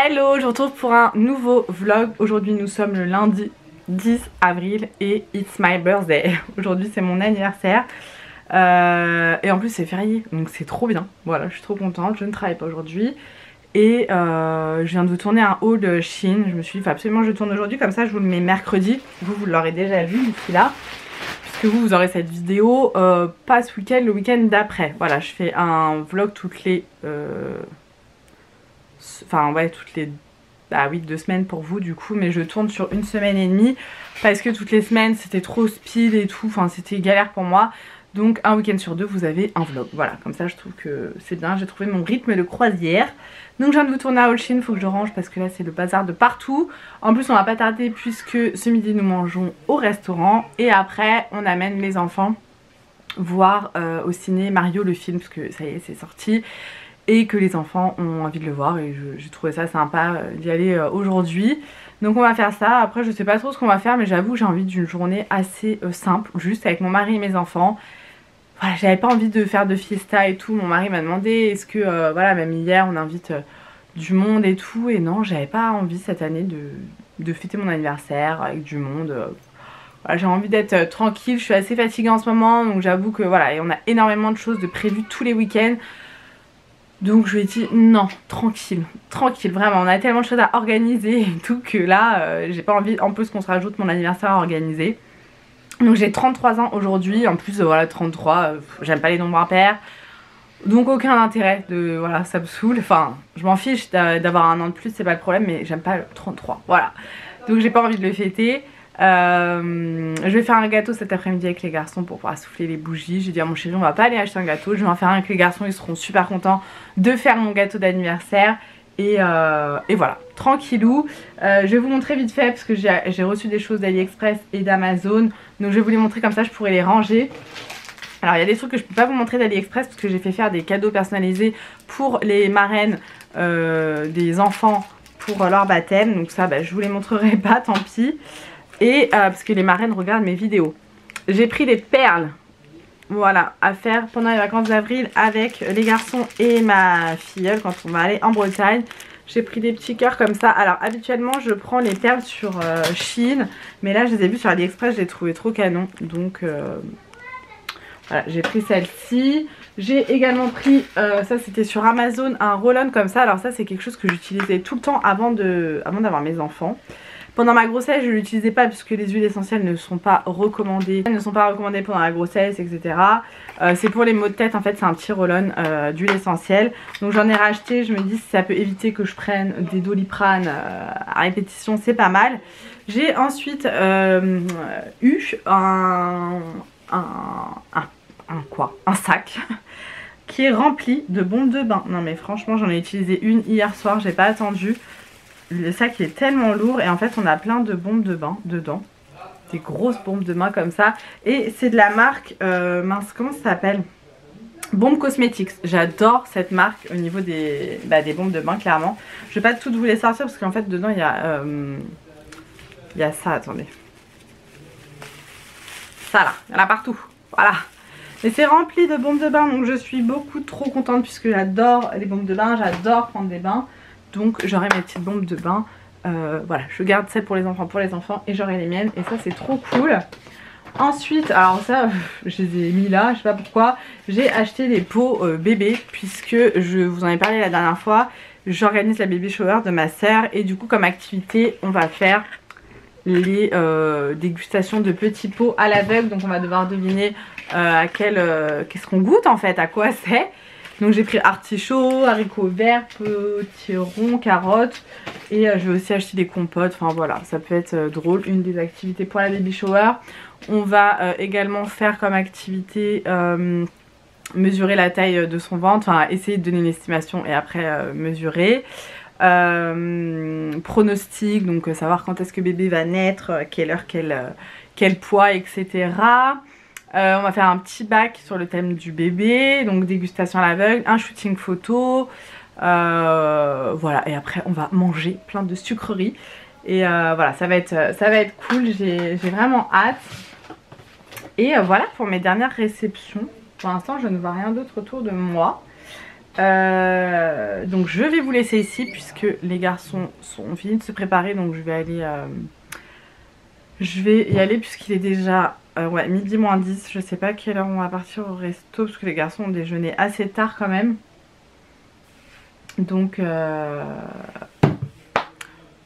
Hello, je vous retrouve pour un nouveau vlog. Aujourd'hui nous sommes le lundi 10 avril et it's my birthday. Aujourd'hui c'est mon anniversaire et en plus c'est férié donc c'est trop bien. Voilà, je suis trop contente, je ne travaille pas aujourd'hui. Et je viens de vous tourner un haul de Shein. Je me suis dit faut absolument que je tourne aujourd'hui, comme ça je vous le mets mercredi. Vous l'aurez déjà vu d'ici là, puisque vous aurez cette vidéo pas ce week-end, le week-end d'après. Voilà, je fais un vlog toutes les... Enfin ouais, toutes les... Ah oui, 2 semaines pour vous du coup, mais je tourne sur 1 semaine et demie parce que toutes les semaines c'était trop speed et tout, enfin c'était galère pour moi. Donc un week-end sur 2 vous avez un vlog, voilà, comme ça je trouve que c'est bien, j'ai trouvé mon rythme de croisière. Donc je viens de vous tourner à All Shein, faut que je range parce que là c'est le bazar de partout. En plus on va pas tarder puisque ce midi nous mangeons au restaurant et après on amène les enfants voir au ciné Mario le film, parce que ça y est c'est sorti. Et que les enfants ont envie de le voir et j'ai trouvé ça sympa d'y aller aujourd'hui. Donc on va faire ça. Après je sais pas trop ce qu'on va faire, mais j'avoue j'ai envie d'une journée assez simple, juste avec mon mari et mes enfants. Voilà, j'avais pas envie de faire de fiesta et tout. Mon mari m'a demandé est-ce que voilà, même hier on invite du monde et tout, et non, j'avais pas envie cette année de fêter mon anniversaire avec du monde. Voilà, j'ai envie d'être tranquille, je suis assez fatiguée en ce moment, donc j'avoue que voilà, et on a énormément de choses de prévues tous les week-ends. Donc je lui ai dit non, tranquille, tranquille, vraiment, on a tellement de choses à organiser et tout que là j'ai pas envie en plus qu'on se rajoute mon anniversaire à organiser. Donc j'ai 33 ans aujourd'hui, en plus voilà 33, j'aime pas les nombres impairs. Donc aucun intérêt de, voilà, ça me saoule, enfin je m'en fiche d'avoir un an de plus, c'est pas le problème, mais j'aime pas le 33, voilà. Donc j'ai pas envie de le fêter. Je vais faire un gâteau cet après-midi avec les garçons pour pouvoir souffler les bougies. J'ai dit à mon chéri on va pas aller acheter un gâteau, je vais en faire un avec les garçons, ils seront super contents de faire mon gâteau d'anniversaire. Et voilà, tranquillou. Je vais vous montrer vite fait parce que j'ai reçu des choses d'AliExpress et d'Amazon. Donc je vais vous les montrer, comme ça je pourrai les ranger. Alors il y a des trucs que je peux pas vous montrer d'AliExpress parce que j'ai fait faire des cadeaux personnalisés pour les marraines des enfants pour leur baptême. Donc ça je vous les montrerai pas, tant pis. Et parce que les marraines regardent mes vidéos. J'ai pris des perles, voilà, à faire pendant les vacances d'avril avec les garçons et ma filleule quand on va aller en Bretagne. J'ai pris des petits cœurs comme ça. Alors habituellement je prends les perles sur Shein, mais là je les ai vues sur AliExpress, je les ai trouvées trop canon. Donc voilà, j'ai pris celle-ci. J'ai également pris, ça c'était sur Amazon, un roll-on comme ça. Alors ça c'est quelque chose que j'utilisais tout le temps avant d'avoir mes enfants. Pendant ma grossesse je ne l'utilisais pas puisque les huiles essentielles ne sont pas recommandées. Elles ne sont pas recommandées pendant la grossesse, etc. C'est pour les maux de tête, en fait c'est un petit roll-on d'huile essentielle. Donc j'en ai racheté, je me dis si ça peut éviter que je prenne des Doliprane à répétition, c'est pas mal. J'ai ensuite eu un sac qui est rempli de bombes de bain. Non mais franchement j'en ai utilisé une hier soir, j'ai pas attendu. Le sac est tellement lourd et en fait on a plein de bombes de bain dedans. Des grosses bombes de bain comme ça. Et c'est de la marque, mince, comment ça s'appelle? Bombe Cosmetics. J'adore cette marque au niveau des bombes de bain, clairement. Je vais pas toutes vous les sortir parce qu'en fait dedans il y a ça, attendez. Ça là, il y en a partout. Voilà. Mais c'est rempli de bombes de bain, donc je suis beaucoup trop contente puisque j'adore les bombes de bain, j'adore prendre des bains. Donc j'aurai mes petites bombes de bain. Voilà, je garde celles pour les enfants et j'aurai les miennes. Et ça c'est trop cool. Ensuite, alors ça je les ai mis là, je sais pas pourquoi. J'ai acheté des pots bébés puisque je vous en ai parlé la dernière fois. J'organise la baby shower de ma soeur et du coup comme activité on va faire les dégustations de petits pots à l'aveugle. Donc on va devoir deviner qu'est-ce qu'on goûte en fait, à quoi c'est. Donc j'ai pris artichaut, haricots verts, potiron, carottes. Et je vais aussi acheter des compotes. Enfin voilà, ça peut être drôle, une des activités pour la baby shower. On va également faire comme activité mesurer la taille de son ventre. Enfin essayer de donner une estimation et après mesurer. Pronostic, donc savoir quand est-ce que bébé va naître, quelle heure, quel poids, etc. On va faire un petit bac sur le thème du bébé, donc dégustation à l'aveugle, un shooting photo, voilà, et après on va manger plein de sucreries et voilà, ça va être cool, j'ai vraiment hâte. Et voilà pour mes dernières réceptions. Pour l'instant je ne vois rien d'autre autour de moi. Donc je vais vous laisser ici puisque les garçons sont finis de se préparer, donc je vais y aller puisqu'il est déjà ouais, midi moins 10. Je sais pas à quelle heure on va partir au resto parce que les garçons ont déjeuné assez tard quand même. Donc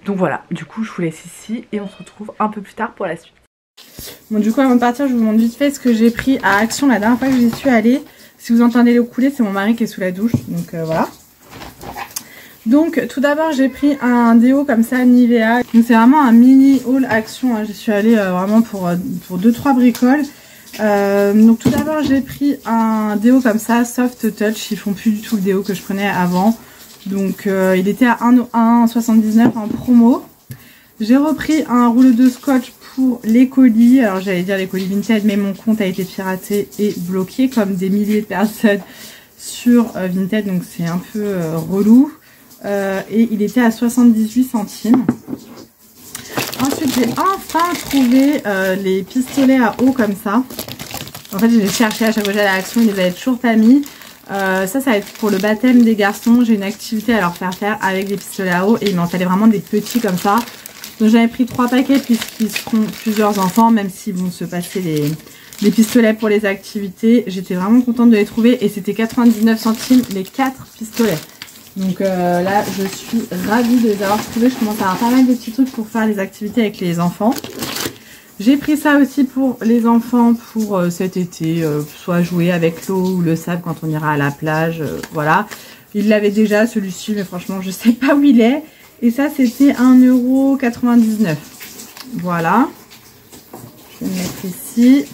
voilà, du coup je vous laisse ici et on se retrouve un peu plus tard pour la suite. Bon, du coup avant de partir je vous montre vite fait ce que j'ai pris à Action la dernière fois que j'y suis allée. Si vous entendez l'eau couler, c'est mon mari qui est sous la douche, donc voilà. Donc tout d'abord j'ai pris un déo comme ça Nivea. Donc c'est vraiment un mini haul Action, hein. J'y suis allée vraiment pour 2-3 bricoles. Donc tout d'abord j'ai pris un déo comme ça, Soft Touch. Ils font plus du tout le déo que je prenais avant. Donc il était à 1,79 en promo. J'ai repris un rouleau de scotch pour les colis. Alors j'allais dire les colis Vinted, mais mon compte a été piraté et bloqué comme des milliers de personnes sur Vinted. Donc c'est un peu relou. Et il était à 78 centimes. Ensuite j'ai enfin trouvé les pistolets à eau comme ça. En fait je les cherchais à chaque fois que j'allais à Action, ils les avaient toujours pas mis. Ça va être pour le baptême des garçons. J'ai une activité à leur faire avec des pistolets à eau et il m'en fallait vraiment des petits comme ça. Donc j'avais pris 3 paquets puisqu'ils seront plusieurs enfants, même s'ils vont se passer les pistolets pour les activités. J'étais vraiment contente de les trouver et c'était 99 centimes les 4 pistolets. Donc là je suis ravie de les avoir trouvés. Je commence à avoir pas mal de petits trucs pour faire les activités avec les enfants. J'ai pris ça aussi pour les enfants pour cet été, soit jouer avec l'eau ou le sable quand on ira à la plage, voilà. Il l'avait déjà celui-ci, mais franchement je sais pas où il est. Et ça c'était 1,99 €. Voilà. Je vais le mettre ici.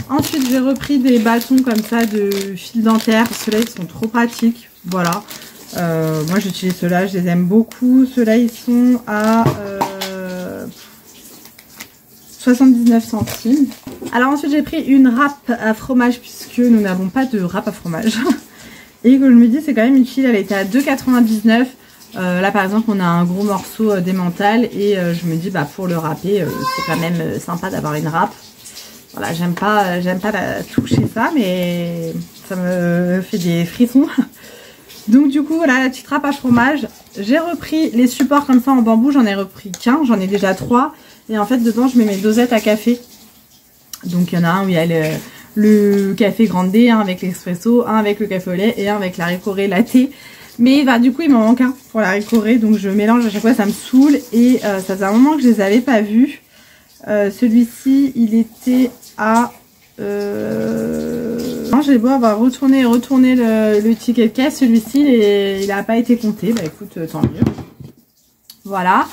Ensuite j'ai repris des bâtons comme ça de fil dentaire. Ceux-là ils sont trop pratiques. Voilà. Moi j'utilise ceux-là, je les aime beaucoup. Ceux-là ils sont à 79 centimes. Alors ensuite j'ai pris une râpe à fromage puisque nous n'avons pas de râpe à fromage. Et que je me dis c'est quand même utile, elle était à 2,99 €. Là par exemple on a un gros morceau d'emmental et je me dis bah pour le râper c'est quand même sympa d'avoir une râpe. Voilà, j'aime pas toucher ça mais ça me fait des frissons. Donc du coup voilà la petite râpe à fromage. J'ai repris les supports comme ça en bambou, j'en ai repris qu'un, j'en ai déjà 3. Et en fait dedans je mets mes dosettes à café. Donc il y en a un où il y a le café grande, un avec l'espresso, un avec le café au lait et un avec la Ricoré latte. Mais bah, du coup il m'en manque un pour la Ricoré, donc je mélange à chaque fois, ça me saoule. Et ça faisait un moment que je les avais pas vus. Celui-ci il était à... j'ai beau avoir retourné le ticket de caisse, celui-ci il n'a pas été compté. Bah écoute, tant mieux. Voilà.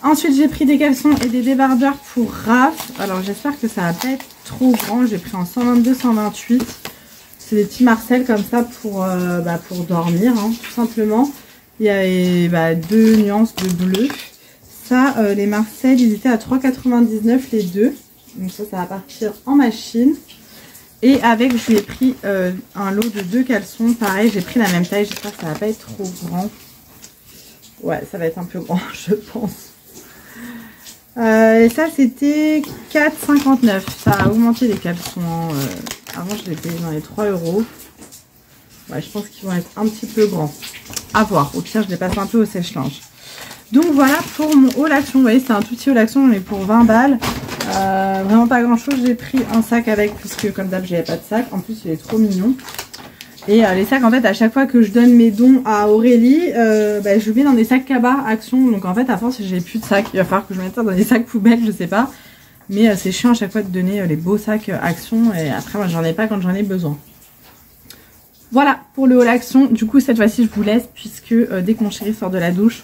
Ensuite j'ai pris des caleçons et des débardeurs pour Raph. Alors j'espère que ça va pas être trop grand. J'ai pris en 122-128. C'est des petits Marcel comme ça pour dormir, hein, tout simplement. Il y avait 2 nuances de bleu. Ça, les Marcel, ils étaient à 3,99 les deux. Donc ça va partir en machine. Et avec, je lui ai pris un lot de 2 caleçons. Pareil, j'ai pris la même taille. J'espère que ça va pas être trop grand. Ouais, ça va être un peu grand, je pense. Et ça, c'était 4,59 €. Ça a augmenté les caleçons. Avant, je les payais dans les 3 €. Ouais, je pense qu'ils vont être un petit peu grands. À voir. Au pire, je les passe un peu au sèche-linge. Donc voilà pour mon haul Action. Vous voyez, c'est un tout petit haul Action, mais pour 20 balles. Vraiment pas grand chose. J'ai pris un sac avec, puisque comme d'hab, j'avais pas de sac. En plus, il est trop mignon. Et les sacs, en fait, à chaque fois que je donne mes dons à Aurélie, je mets dans des sacs cabas Action. Donc en fait, à force, j'ai plus de sacs. Il va falloir que je mette ça dans des sacs poubelles, je sais pas. Mais c'est chiant à chaque fois de donner les beaux sacs Action. Et après, moi, j'en ai pas quand j'en ai besoin. Voilà pour le haul Action. Du coup, cette fois-ci, je vous laisse puisque dès que mon chéri sort de la douche,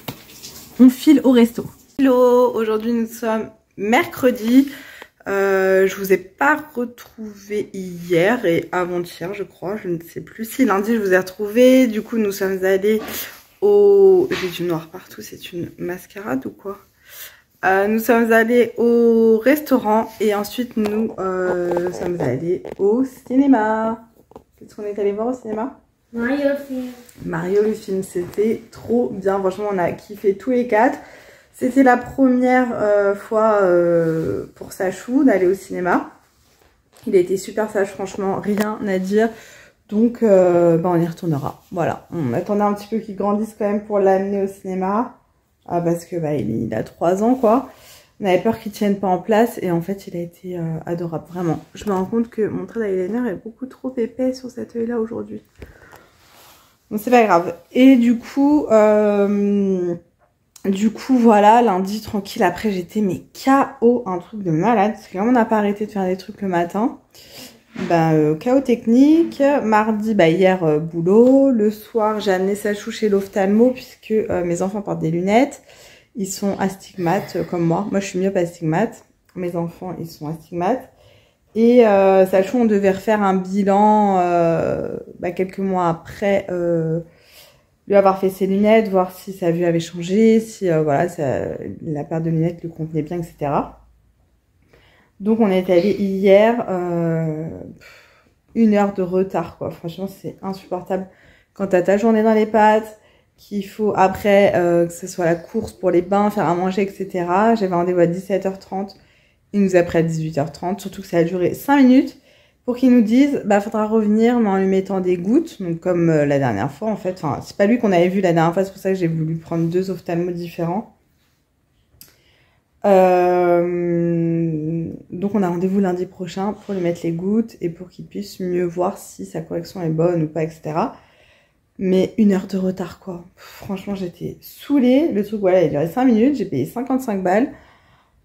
on file au resto. Hello, aujourd'hui nous sommes mercredi. Je vous ai pas retrouvé hier et avant-hier, je crois. Je ne sais plus si lundi je vous ai retrouvé. Du coup, nous sommes allés au... J'ai du noir partout, c'est une mascarade ou quoi? Nous sommes allés au restaurant et ensuite nous sommes allés au cinéma. Qu'est-ce qu'on est allé voir au cinéma? Mario le film. Mario le film, c'était trop bien. Franchement, on a kiffé tous les 4. C'était la première fois pour Sachou d'aller au cinéma. Il a été super sage, franchement, rien à dire. Donc on y retournera. Voilà, on attendait un petit peu qu'il grandisse quand même pour l'amener au cinéma. Parce que il a 3 ans quoi. On avait peur qu'il tienne pas en place et en fait il a été adorable, vraiment. Je me rends compte que mon trait d'eyeliner est beaucoup trop épais sur cet œil là aujourd'hui. Donc c'est pas grave. Et du coup voilà, lundi tranquille. Après j'étais mais KO, un truc de malade. Parce que comme on n'a pas arrêté de faire des trucs le matin, chaos technique. Mardi, hier boulot. Le soir j'ai amené Sachou chez l'ophtalmo puisque mes enfants portent des lunettes. Ils sont astigmates comme moi. Moi, je suis myope astigmate. Mes enfants, ils sont astigmates. Et Sachou, on devait refaire un bilan quelques mois après lui avoir fait ses lunettes, voir si sa vue avait changé, si la paire de lunettes lui convenait bien, etc. Donc, on est allé hier. 1 heure de retard, quoi. Franchement, c'est insupportable. Quand t'as ta journée dans les pattes, qu'il faut après que ce soit la course pour les bains, faire à manger, etc. J'avais rendez-vous à 17h30, il nous a pris à 18h30, surtout que ça a duré 5 minutes pour qu'il nous dise faudra revenir mais en lui mettant des gouttes, donc comme la dernière fois en fait. Enfin, c'est pas lui qu'on avait vu la dernière fois, c'est pour ça que j'ai voulu prendre 2 ophtalmos différents. Donc on a rendez-vous lundi prochain pour lui mettre les gouttes et pour qu'il puisse mieux voir si sa correction est bonne ou pas, etc. Mais 1 heure de retard, quoi. Franchement, j'étais saoulée. Le truc, voilà, il durait 5 minutes. J'ai payé 55 balles.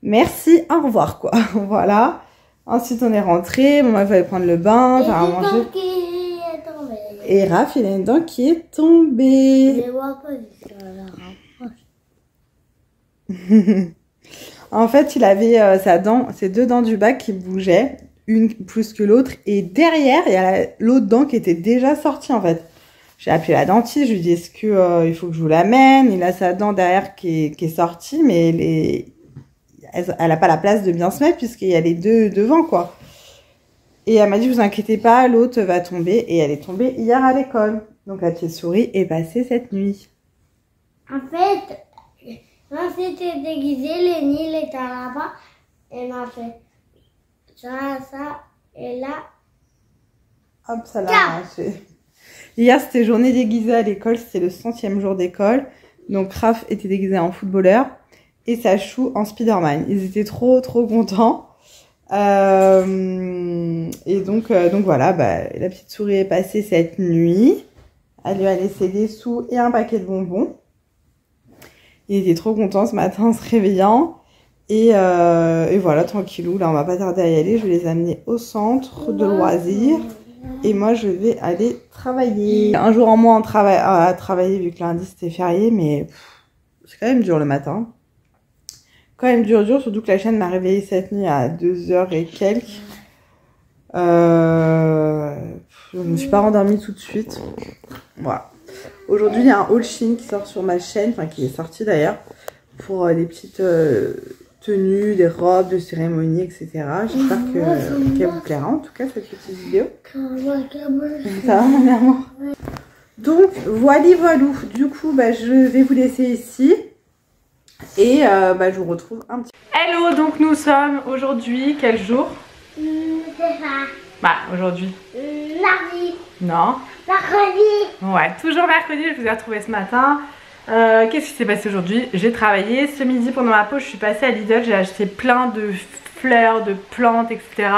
Merci, au revoir, quoi. Voilà. Ensuite, on est rentré. Bon, il fallait prendre le bain, faire à manger. Et Raph, il a une dent qui est tombée. Je vois pas En fait, il avait ses 2 dents du bas qui bougeaient, une plus que l'autre. Et derrière, il y a l'autre dent qui était déjà sortie, en fait. J'ai appelé la dentiste, je lui dis est-ce que il faut que je vous l'amène. Il a sa dent derrière qui est sortie, mais elle a pas la place de bien se mettre puisqu'il y a les 2 devant, quoi. Et elle m'a dit vous inquiétez pas, l'autre va tomber. Et elle est tombée hier à l'école. Donc la petite souris est passée cette nuit. En fait, quand c'était déguisé, Lenny était là-bas et m'a fait ça, et là. Hop, ça l'a arraché. Hier, c'était journée déguisée à l'école, c'était le 100e jour d'école. Donc, Raph était déguisé en footballeur et Sachou en Spider-Man. Ils étaient trop contents. Et donc voilà, la petite souris est passée cette nuit. Elle lui a laissé des sous et un paquet de bonbons. Il était trop content ce matin en se réveillant. Et voilà, tranquillou. Là, on va pas tarder à y aller. Je vais les amener au centre de loisirs. Et moi, je vais aller travailler. Un jour en moins à travailler, vu que lundi, c'était férié. Mais c'est quand même dur le matin. Quand même dur. Surtout que la chaîne m'a réveillée cette nuit à 2h et quelques. Je me suis pas rendormie tout de suite. Voilà. Aujourd'hui, il y a un haul Shein qui sort sur ma chaîne. Enfin, qui est sorti d'ailleurs. Pour des petites tenues, des robes de cérémonie, etc. J'espère qu'elle vous plaira en tout cas cette petite vidéo. Ça va mon amour? Donc voilou. Du coup je vais vous laisser ici. Et je vous retrouve un petit peu. Hello, donc nous sommes aujourd'hui, quel jour? Aujourd'hui. Mardi. Non. Mercredi. Ouais, toujours mercredi, je vous ai retrouvé ce matin. Qu'est-ce qui s'est passé aujourd'hui? J'ai travaillé. Ce midi pendant ma pause, je suis passée à Lidl. J'ai acheté plein de fleurs, de plantes, etc.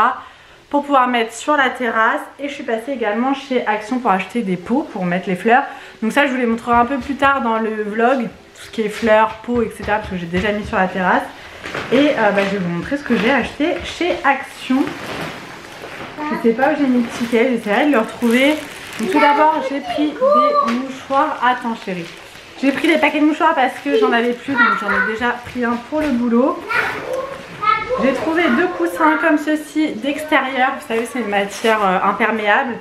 pour pouvoir mettre sur la terrasse. Et je suis passée également chez Action pour acheter des pots pour mettre les fleurs. Donc ça, je vous les montrerai un peu plus tard dans le vlog. Tout ce qui est fleurs, pots, etc. parce que j'ai déjà mis sur la terrasse. Et je vais vous montrer ce que j'ai acheté chez Action. Je sais pas où j'ai mis le ticket. J'essaierai de le retrouver. Donc tout d'abord, j'ai pris des mouchoirs. Attends chérie. J'ai pris des paquets de mouchoirs parce que j'en avais plus, donc j'en ai déjà pris un pour le boulot. J'ai trouvé 2 coussins comme ceci d'extérieur. Vous savez, c'est une matière imperméable.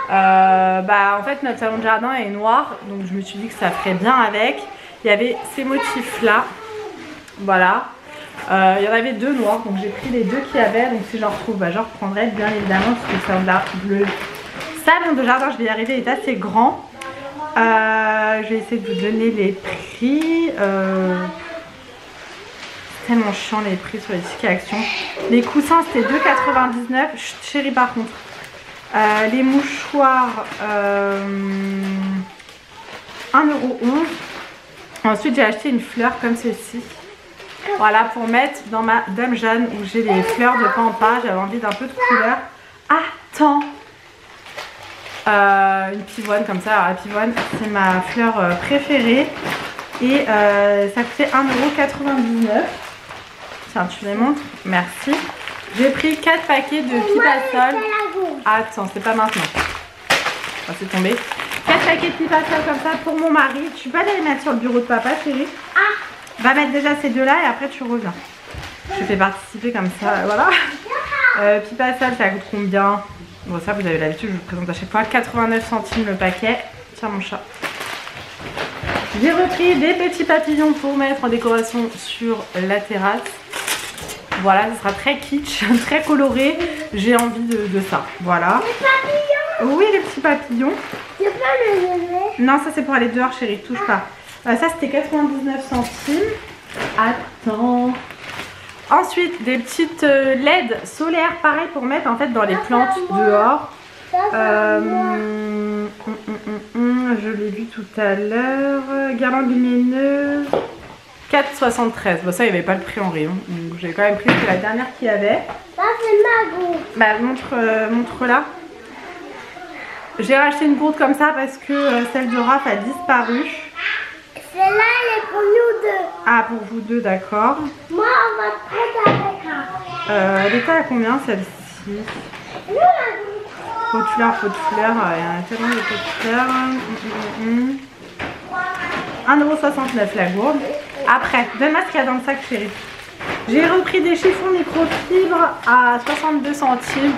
En fait, notre salon de jardin est noir, donc je me suis dit que ça ferait bien avec. Il y avait ces motifs-là. Voilà. Il y en avait 2 noirs, donc j'ai pris les 2 qu'il y avait. Donc si j'en retrouve, j'en reprendrai bien évidemment, parce que le salon de jardin, je vais y arriver, est assez grand. Je vais essayer de vous donner les prix. C'est tellement chiant les prix sur les tickets Action. Les coussins c'était 2,99. Chérie, par contre, Les mouchoirs 1,11 €. Ensuite j'ai acheté une fleur comme celle-ci. Voilà, pour mettre dans ma Dame Jeanne où j'ai les fleurs de pampa. J'avais envie d'un peu de couleur. Attends, une pivoine comme ça. Alors la pivoine c'est ma fleur préférée. Et ça coûtait 1,99 €. Tiens, tu les montres. Merci. J'ai pris 4 paquets de Pipasol. Attends, c'est pas maintenant. Oh, c'est tombé. 4 paquets de Pipasol comme ça pour mon mari. Tu peux aller les mettre sur le bureau de papa, chérie? Va mettre déjà ces deux-là et après tu reviens. Je fais participer comme ça, voilà. Pipasol, ça coûte combien? Bon, ça vous avez l'habitude, je vous présente à chaque fois. 89 centimes le paquet. Tiens mon chat. J'ai repris des petits papillons pour mettre en décoration sur la terrasse. Voilà, ce sera très kitsch, très coloré. J'ai envie de ça. Voilà. Les papillons? Oui, les petits papillons. Tu peux les lever? Non, ça c'est pour aller dehors, chérie. Touche pas. Ça c'était 99 centimes. Attends. Ensuite, des petites LED solaires, pareil pour mettre en fait dans les plantes dehors. Je l'ai vu tout à l'heure. Guirlande lumineuse. 4,73. Bon, ça, il n'y avait pas le prix en rayon. Donc, j'ai quand même pris, c'est la dernière qu'il y avait. Ça, c'est ma gourde. Bah, montre là. J'ai racheté une gourde comme ça parce que celle de Raph a disparu. Celle-là, elle est pour nous deux. Ah, pour vous deux, d'accord. Moi, on va prendre avec un. Elle était à combien celle-ci? Nous, la Pot de fleurs, pot de fleurs. Il y a un tellement de pot de fleurs. 1,69 € la gourde. Après, donne-moi ce qu'il y a dans le sac, chérie. J'ai repris des chiffons microfibres à 62 centimes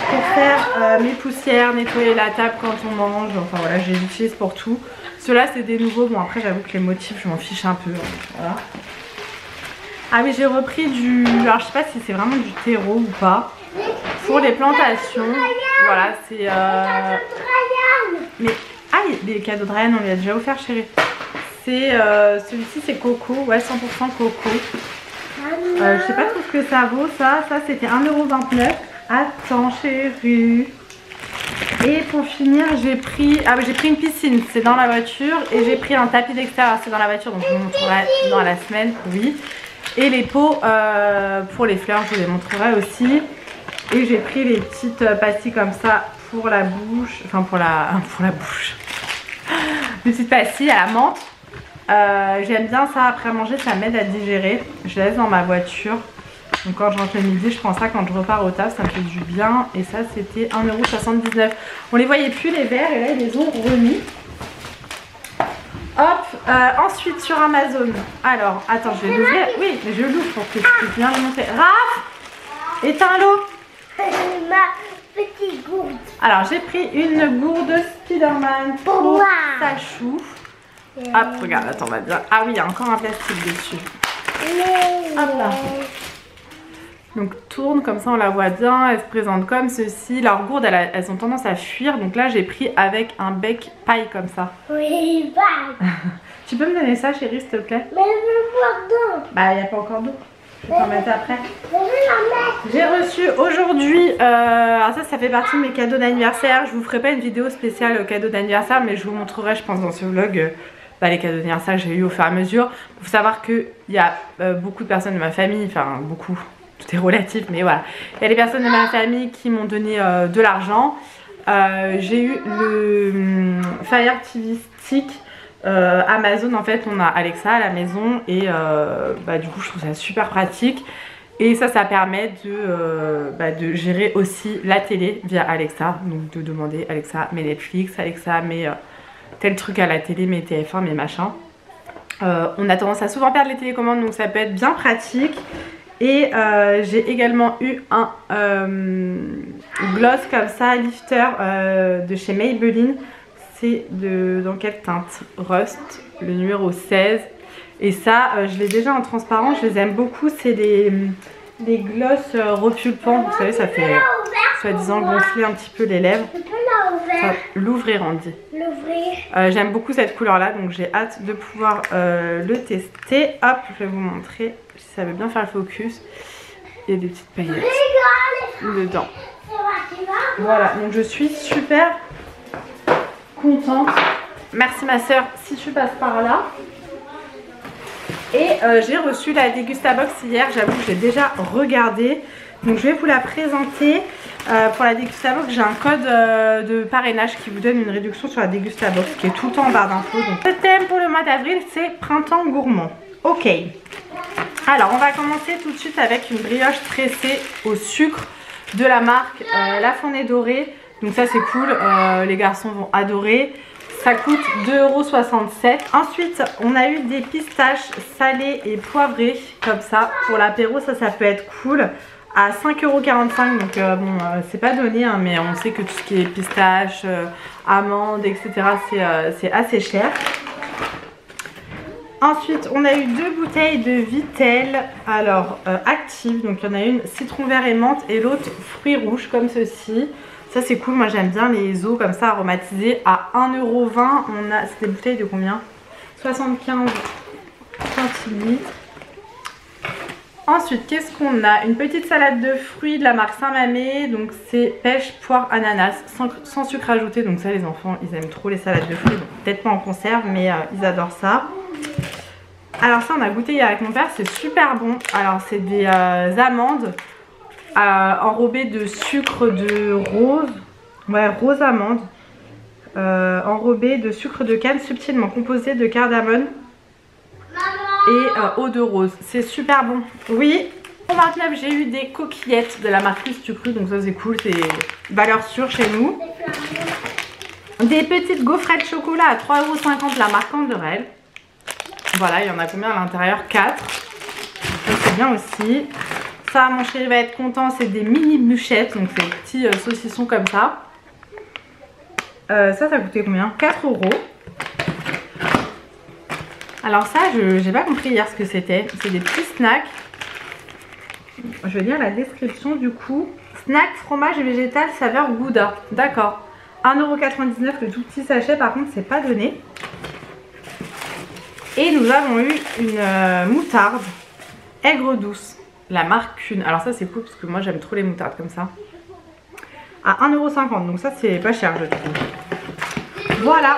pour faire mes poussières, nettoyer la table quand on mange. Enfin voilà, je les utilise pour tout. Ceux-là, c'est des nouveaux. Bon, après, j'avoue que les motifs, je m'en fiche un peu. Voilà. Ah oui, j'ai repris du... Alors, je sais pas si c'est vraiment du terreau ou pas. Pour les plantations. Voilà, c'est... Mais... Ah, les cadeaux de Ryan, on lui a déjà offert, chérie. C'est celui-ci, c'est coco. Ouais, 100% coco. Je sais pas trop ce que ça vaut, ça. Ça, c'était 1,29 €. Attends, chérie. Et pour finir, j'ai pris... Ah, j'ai pris une piscine, c'est dans la voiture. Et j'ai pris un tapis d'extérieur, c'est dans la voiture. Donc, je vous montrerai dans la semaine, oui. Et les pots pour les fleurs, je vous les montrerai aussi. Et j'ai pris les petites pastilles comme ça pour la bouche. Enfin, pour la bouche. Des petites pastilles à la menthe. J'aime bien ça après manger, ça m'aide à digérer. Je laisse dans ma voiture. Donc quand je rentre le midi, je prends ça quand je repars au taf, ça me fait du bien. Et ça, c'était 1,79 €. On les voyait plus les verres et là, ils les ont remis. Hop, ensuite sur Amazon. Alors, attends, je vais l'ouvrir. Oui, mais je l'ouvre pour que je puisse bien le montrer. Raph, éteins l'eau. ma petite gourde. Alors, j'ai pris une gourde Spiderman pour sa chou. Hop, regarde, attends, on va bien. Ah oui, il y a encore un plastique dessus. Hop là. Donc tourne, comme ça on la voit bien, elle se présente comme ceci. Leurs gourdes, elles ont tendance à fuir, donc là j'ai pris avec un bec paille comme ça. Oui, paille. Tu peux me donner ça, chérie, s'il te plaît? Mais je veux boire d'eau. Bah, il n'y a pas encore d'eau. Je vais t'en mettre après. Je veux la mettre. J'ai reçu aujourd'hui, alors ça fait partie de mes cadeaux d'anniversaire. Je vous ferai pas une vidéo spéciale cadeaux d'anniversaire, mais je vous montrerai, je pense, dans ce vlog, les cadeaux d'anniversaire que j'ai eu au fur et à mesure. Il faut savoir qu'il y a beaucoup de personnes de ma famille, enfin beaucoup. Tout est relatif, mais voilà. Il y a des personnes de ma famille qui m'ont donné de l'argent. J'ai eu le Fire TV Stick Amazon. En fait, on a Alexa à la maison et du coup, je trouve ça super pratique. Et ça permet de gérer aussi la télé via Alexa. Donc, de demander Alexa, mets Netflix, Alexa, mets tel truc à la télé, mets TF1, mets machin. On a tendance à souvent perdre les télécommandes, donc ça peut être bien pratique. Et j'ai également eu un gloss comme ça, lifter de chez Maybelline. C'est dans quelle teinte? Rust, le numéro 16. Et ça, je l'ai déjà en transparent, je les aime beaucoup. C'est des gloss repulpants. Vous savez, ça fait soi-disant gonfler un petit peu les lèvres. L'ouvrir, on dit. L'ouvrir. J'aime beaucoup cette couleur-là, donc j'ai hâte de pouvoir le tester. Hop, je vais vous montrer si ça veut bien faire le focus. Il y a des petites paillettes dedans. Voilà, donc je suis super contente. Merci ma soeur si tu passes par là. Et j'ai reçu la Dégustabox hier, j'avoue que j'ai déjà regardé. Donc je vais vous la présenter. Pour la Dégustabox, j'ai un code de parrainage qui vous donne une réduction sur la Dégustabox qui est tout le temps en barre d'infos. Donc le thème pour le mois d'avril, c'est printemps gourmand. Ok. Alors on va commencer tout de suite avec une brioche tressée au sucre de la marque La Fournée Dorée. Donc ça c'est cool, les garçons vont adorer. Ça coûte 2,67 €. Ensuite, on a eu des pistaches salées et poivrées, comme ça. Pour l'apéro, ça peut être cool. À 5,45 €. Donc, bon, c'est pas donné, hein, mais on sait que tout ce qui est pistaches, amandes, etc., c'est assez cher. Ensuite, on a eu 2 bouteilles de Vittel. Alors, actives. Donc, il y en a une citron vert et menthe et l'autre fruits rouges, comme ceci. Ça c'est cool, moi j'aime bien les eaux comme ça aromatisées à 1,20 €. C'est des bouteilles de combien? 75 centilitres. Ensuite, qu'est-ce qu'on a? Une petite salade de fruits de la marque Saint-Mamé. Donc c'est pêche, poire, ananas, sans sucre ajouté. Donc ça les enfants, ils aiment trop les salades de fruits. Peut-être pas en conserve, mais ils adorent ça. Alors ça on a goûté hier avec mon père, c'est super bon. Alors c'est des amandes enrobé de sucre de rose, ouais, rose amande, enrobé de sucre de canne subtilement composé de cardamome et eau de rose. C'est super bon. Oui. Pour 29, j'ai eu des coquillettes de la marque Ristu Cru, donc ça c'est cool, c'est valeur sûre chez nous. Des petites gaufrettes chocolat à 3,50 € la marque Anderel. Voilà, il y en a combien à l'intérieur? 4. Ça c'est bien aussi. Ça, mon chéri va être content, c'est des mini bûchettes, donc c'est des petits saucissons comme ça. Ça coûtait combien? 4 €. Alors ça, j'ai pas compris hier ce que c'était. C'est des petits snacks. Je vais lire la description du coup. Snack fromage végétal saveur gouda. D'accord. 1,99 € le tout petit sachet, par contre c'est pas donné. Et nous avons eu une moutarde aigre douce. La marque Kuhn. Alors ça c'est cool parce que moi j'aime trop les moutardes comme ça. À 1,50 €. Donc ça c'est pas cher je trouve. Voilà.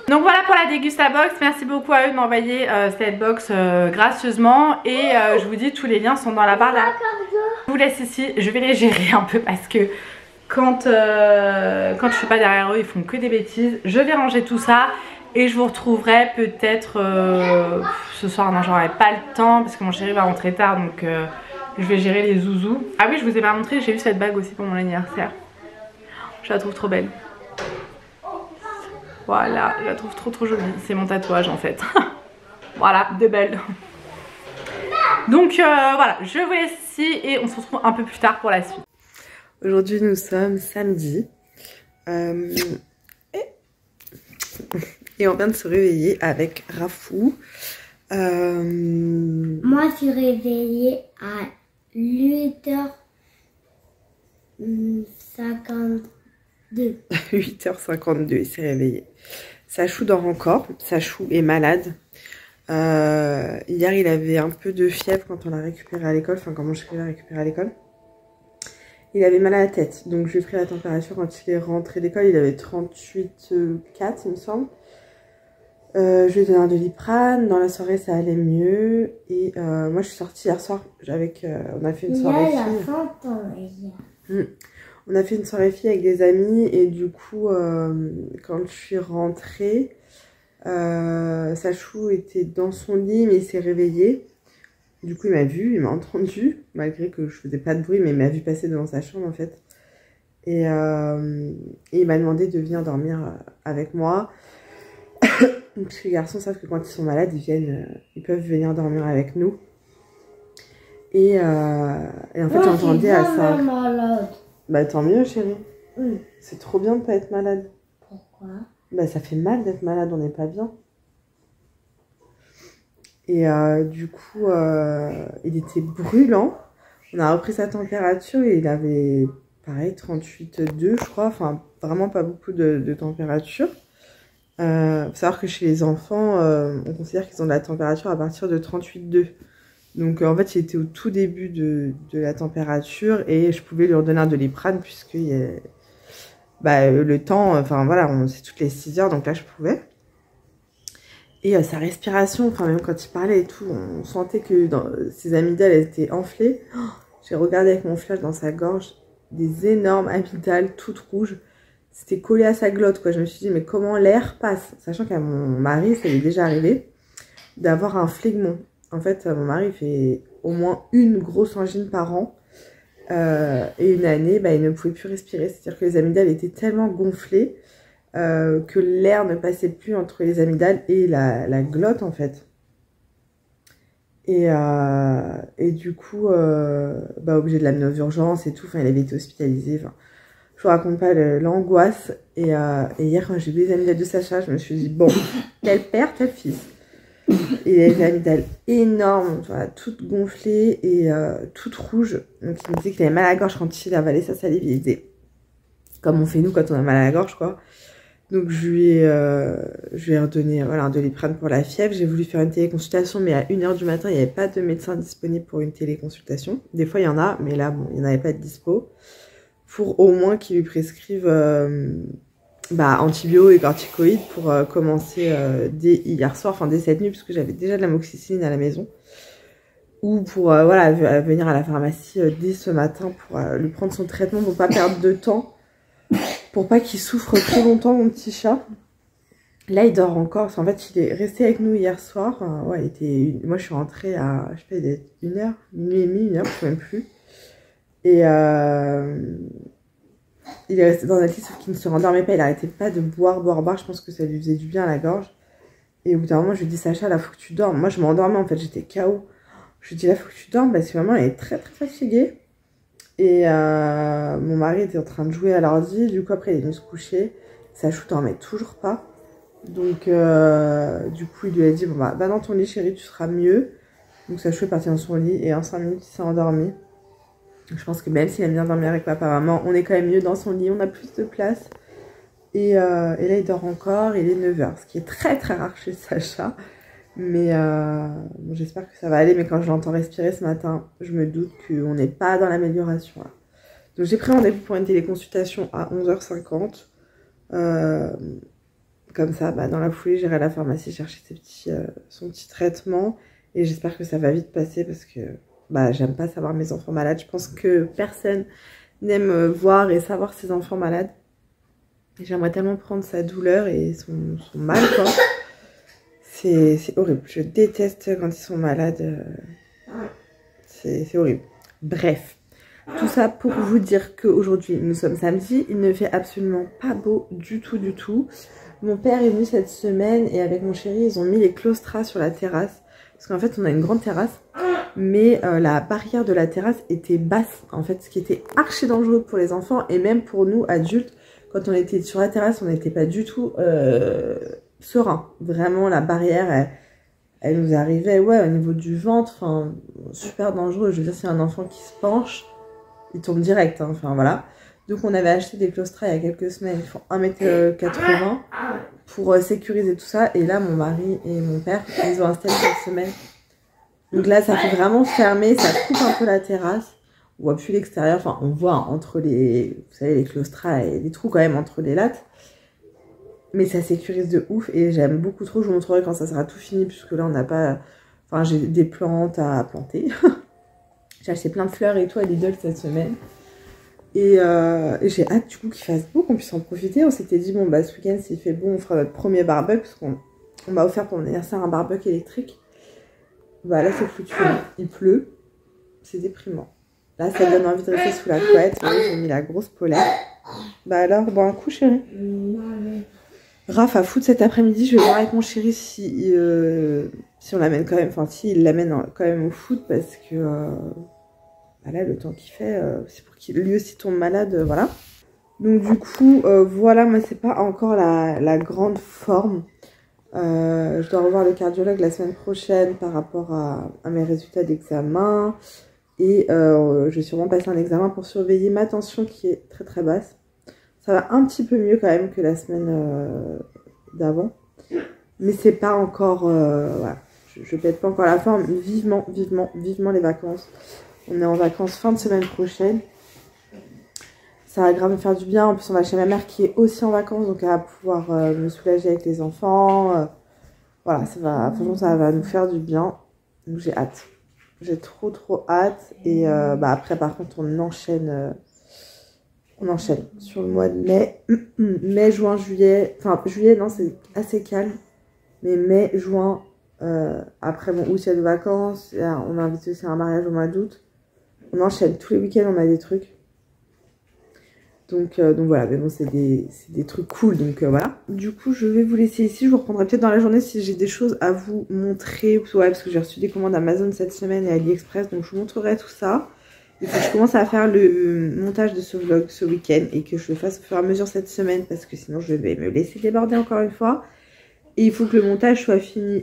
Donc voilà pour la Dégustabox. Merci beaucoup à eux de m'envoyer cette box gracieusement. Et je vous dis tous les liens sont dans la barre là. Je vous laisse ici. Je vais les gérer un peu parce que quand je suis pas derrière eux ils font que des bêtises. Je vais ranger tout ça. Et je vous retrouverai peut-être ce soir. Non j'aurai pas le temps parce que mon chéri va rentrer tard. Donc je vais gérer les zouzous. Ah oui, je vous ai pas montré, j'ai eu cette bague aussi pour mon anniversaire. Je la trouve trop belle. Voilà, je la trouve trop jolie. C'est mon tatouage en fait. Voilà, de belle. Donc voilà, je vous laisse ici et on se retrouve un peu plus tard pour la suite. Aujourd'hui nous sommes samedi. Et on vient de se réveiller avec Rafou. Moi je suis réveillée à 8h52. 8h52, il s'est réveillé. Sachou dort encore. Sachou est malade. Hier, il avait un peu de fièvre quand on l'a récupéré à l'école. Enfin, quand mon chéri l'a récupéré à l'école. Il avait mal à la tête. Donc, je lui ai pris la température quand il est rentré d'école. Il avait 38,4, il me semble. Je lui ai donné un Doliprane. Dans la soirée, ça allait mieux. Et moi, je suis sortie hier soir. On a fait une soirée fille. On a fait une soirée fille avec des amis. Et du coup, quand je suis rentrée, Sachou était dans son lit, mais il s'est réveillé. Du coup, il m'a vu, il m'a entendu, malgré que je faisais pas de bruit, mais il m'a vu passer devant sa chambre, en fait. Et il m'a demandé de venir dormir avec moi. Donc, les garçons savent que quand ils sont malades, ils peuvent venir dormir avec nous. Et en fait, j'entendais à ça. Bah, tant mieux, chérie. C'est trop bien de pas être malade. Pourquoi? Bah, ça fait mal d'être malade, on n'est pas bien. Et du coup, il était brûlant. On a repris sa température et il avait, pareil, 38,2, je crois. Enfin, vraiment pas beaucoup de température. Faut savoir que chez les enfants, on considère qu'ils ont de la température à partir de 38,2. Donc en fait il était au tout début de la température et je pouvais lui redonner un Doliprane puisque le temps, enfin voilà, c'est toutes les 6 heures, donc là je pouvais. Et sa respiration, enfin même quand il parlait et tout, on sentait que ses amygdales étaient enflées. Oh, j'ai regardé avec mon flash dans sa gorge, des énormes amygdales toutes rouges. C'était collé à sa glotte, quoi. Je me suis dit, mais comment l'air passe? Sachant qu'à mon mari, ça lui est déjà arrivé d'avoir un phlegmon. En fait, mon mari fait au moins une grosse angine par an. Et une année, il ne pouvait plus respirer. C'est-à-dire que les amygdales étaient tellement gonflées que l'air ne passait plus entre les amygdales et la glotte, en fait. Et du coup, obligé de l'amener aux urgences et tout. Enfin, il avait été hospitalisé. Enfin, je vous raconte pas l'angoisse. Et hier, quand j'ai vu les amygdales de Sacha, je me suis dit, bon, tel père, tel fils. Et il avait des amygdales énormes, voilà, toutes gonflées et toutes rouges. Donc il me disait qu'il avait mal à la gorge quand il avalait sa salive. Il disait, comme on fait nous quand on a mal à la gorge, quoi. Donc je lui ai redonné un Doliprane pour la fièvre. J'ai voulu faire une téléconsultation, mais à 1 h du matin, il n'y avait pas de médecin disponible pour une téléconsultation. Des fois, il y en a, mais là, bon, il n'y en avait pas de dispo. Pour au moins qu'il lui prescrive antibio et corticoïdes pour commencer dès hier soir, enfin dès cette nuit, puisque j'avais déjà de l'amoxicilline à la maison. Ou pour venir à la pharmacie dès ce matin pour lui prendre son traitement pour pas perdre de temps. Pour pas qu'il souffre trop longtemps, mon petit chat. Là, il dort encore. En fait, il est resté avec nous hier soir. Moi, je suis rentrée à, je sais pas, il est 1h, minuit et demi, 1h, je sais même plus. Et il est resté dans un lit, sauf qu'il ne se rendormait pas. Il arrêtait pas de boire. Je pense que ça lui faisait du bien à la gorge. Et au bout d'un moment, je lui dis, Sacha, là, faut que tu dormes. Moi, je m'endormais, en fait, j'étais KO. Je lui dis, là, faut que tu dormes parce que maman, elle est très, très fatiguée. Et mon mari était en train de jouer à l'ordi. Du coup, après, il est venu se coucher. Sachou dormait toujours pas. Donc, du coup, il lui a dit, bon, va dans ton lit, chérie, tu seras mieux. Donc, Sachou est parti dans son lit. Et en 5 minutes, il s'est endormi. Je pense que même s'il aime bien dormir avec papa, maman, on est quand même mieux dans son lit. On a plus de place. Et là, il dort encore. Il est 9 h. Ce qui est très, très rare chez Sacha. Mais bon, j'espère que ça va aller. Mais quand je l'entends respirer ce matin, je me doute qu'on n'est pas dans l'amélioration. Donc j'ai pris rendez-vous pour une téléconsultation à 11h50. Comme ça, dans la foulée, j'irai à la pharmacie chercher son petit traitement. Et j'espère que ça va vite passer parce que j'aime pas savoir mes enfants malades. Je pense que personne n'aime voir et savoir ses enfants malades. J'aimerais tellement prendre sa douleur et son mal, quoi. C'est horrible. Je déteste quand ils sont malades. C'est horrible. Bref. Tout ça pour vous dire qu'aujourd'hui, nous sommes samedi. Il ne fait absolument pas beau du tout, du tout. Mon père est venu cette semaine et avec mon chéri, ils ont mis les claustras sur la terrasse. Parce qu'en fait, on a une grande terrasse. Mais la barrière de la terrasse était basse. En fait, ce qui était archi dangereux pour les enfants et même pour nous, adultes. Quand on était sur la terrasse, on n'était pas du tout... serein. Vraiment, la barrière, elle nous arrivait, au niveau du ventre, enfin, super dangereux. Je veux dire, si un enfant qui se penche, il tombe direct, hein, enfin, voilà. Donc, on avait acheté des claustras il y a quelques semaines, ils font 1,80 m pour sécuriser tout ça. Et là, mon mari et mon père, ils ont installé cette semaine. Donc là, ça fait vraiment fermer, ça coupe un peu la terrasse. On voit plus l'extérieur, enfin, on voit entre vous savez, les claustras et les trous quand même entre les lattes. Mais ça sécurise de ouf et j'aime beaucoup trop. Je vous montrerai quand ça sera tout fini puisque là on n'a pas... Enfin j'ai des plantes à planter. J'ai acheté plein de fleurs et tout à Lidl cette semaine. Et j'ai hâte du coup qu'il fasse beau, qu'on puisse en profiter. On s'était dit bon ce week-end s'il fait beau on fera notre premier barbecue parce qu'on m'a offert pour mon anniversaire un barbecue électrique. Là c'est foutu, il pleut. C'est déprimant. Là ça donne envie de rester sous la couette. J'ai mis la grosse polaire. Alors bon un coup chérie. Raph à foot cet après-midi, je vais voir avec mon chéri si on l'amène quand même, enfin s'il l'amène quand même au foot parce que là le temps qu'il fait, c'est pour qu'il lui aussi tombe malade, voilà. Donc du coup, voilà, moi c'est pas encore la grande forme. Je dois revoir le cardiologue la semaine prochaine par rapport à mes résultats d'examen. Et je vais sûrement passer un examen pour surveiller ma tension qui est très très basse. Ça va un petit peu mieux quand même que la semaine d'avant. Mais c'est pas encore... voilà. je pète pas encore la forme. Vivement les vacances. On est en vacances fin de semaine prochaine. Ça va grave me faire du bien. En plus, on va chez ma mère qui est aussi en vacances. Donc, elle va pouvoir me soulager avec les enfants. Voilà, franchement, ça va nous faire du bien. Donc, j'ai hâte. J'ai trop hâte. Et après, par contre, on enchaîne sur le mois de mai. Mai, juin, juillet. Enfin, juillet, non, c'est assez calme. Mais mai, juin. Après, bon, août, il y a des vacances. On a invité aussi à un mariage au mois d'août. On enchaîne. Tous les week-ends, on a des trucs. Donc voilà, mais bon, c'est des trucs cool, donc voilà. Du coup, je vais vous laisser ici. Je vous reprendrai peut-être dans la journée si j'ai des choses à vous montrer. Ouais, parce que j'ai reçu des commandes Amazon cette semaine et AliExpress, donc je vous montrerai tout ça. Il faut que je commence à faire le montage de ce vlog ce week-end et que je le fasse au fur et à mesure cette semaine, parce que sinon je vais me laisser déborder encore une fois. Et il faut que le montage soit fini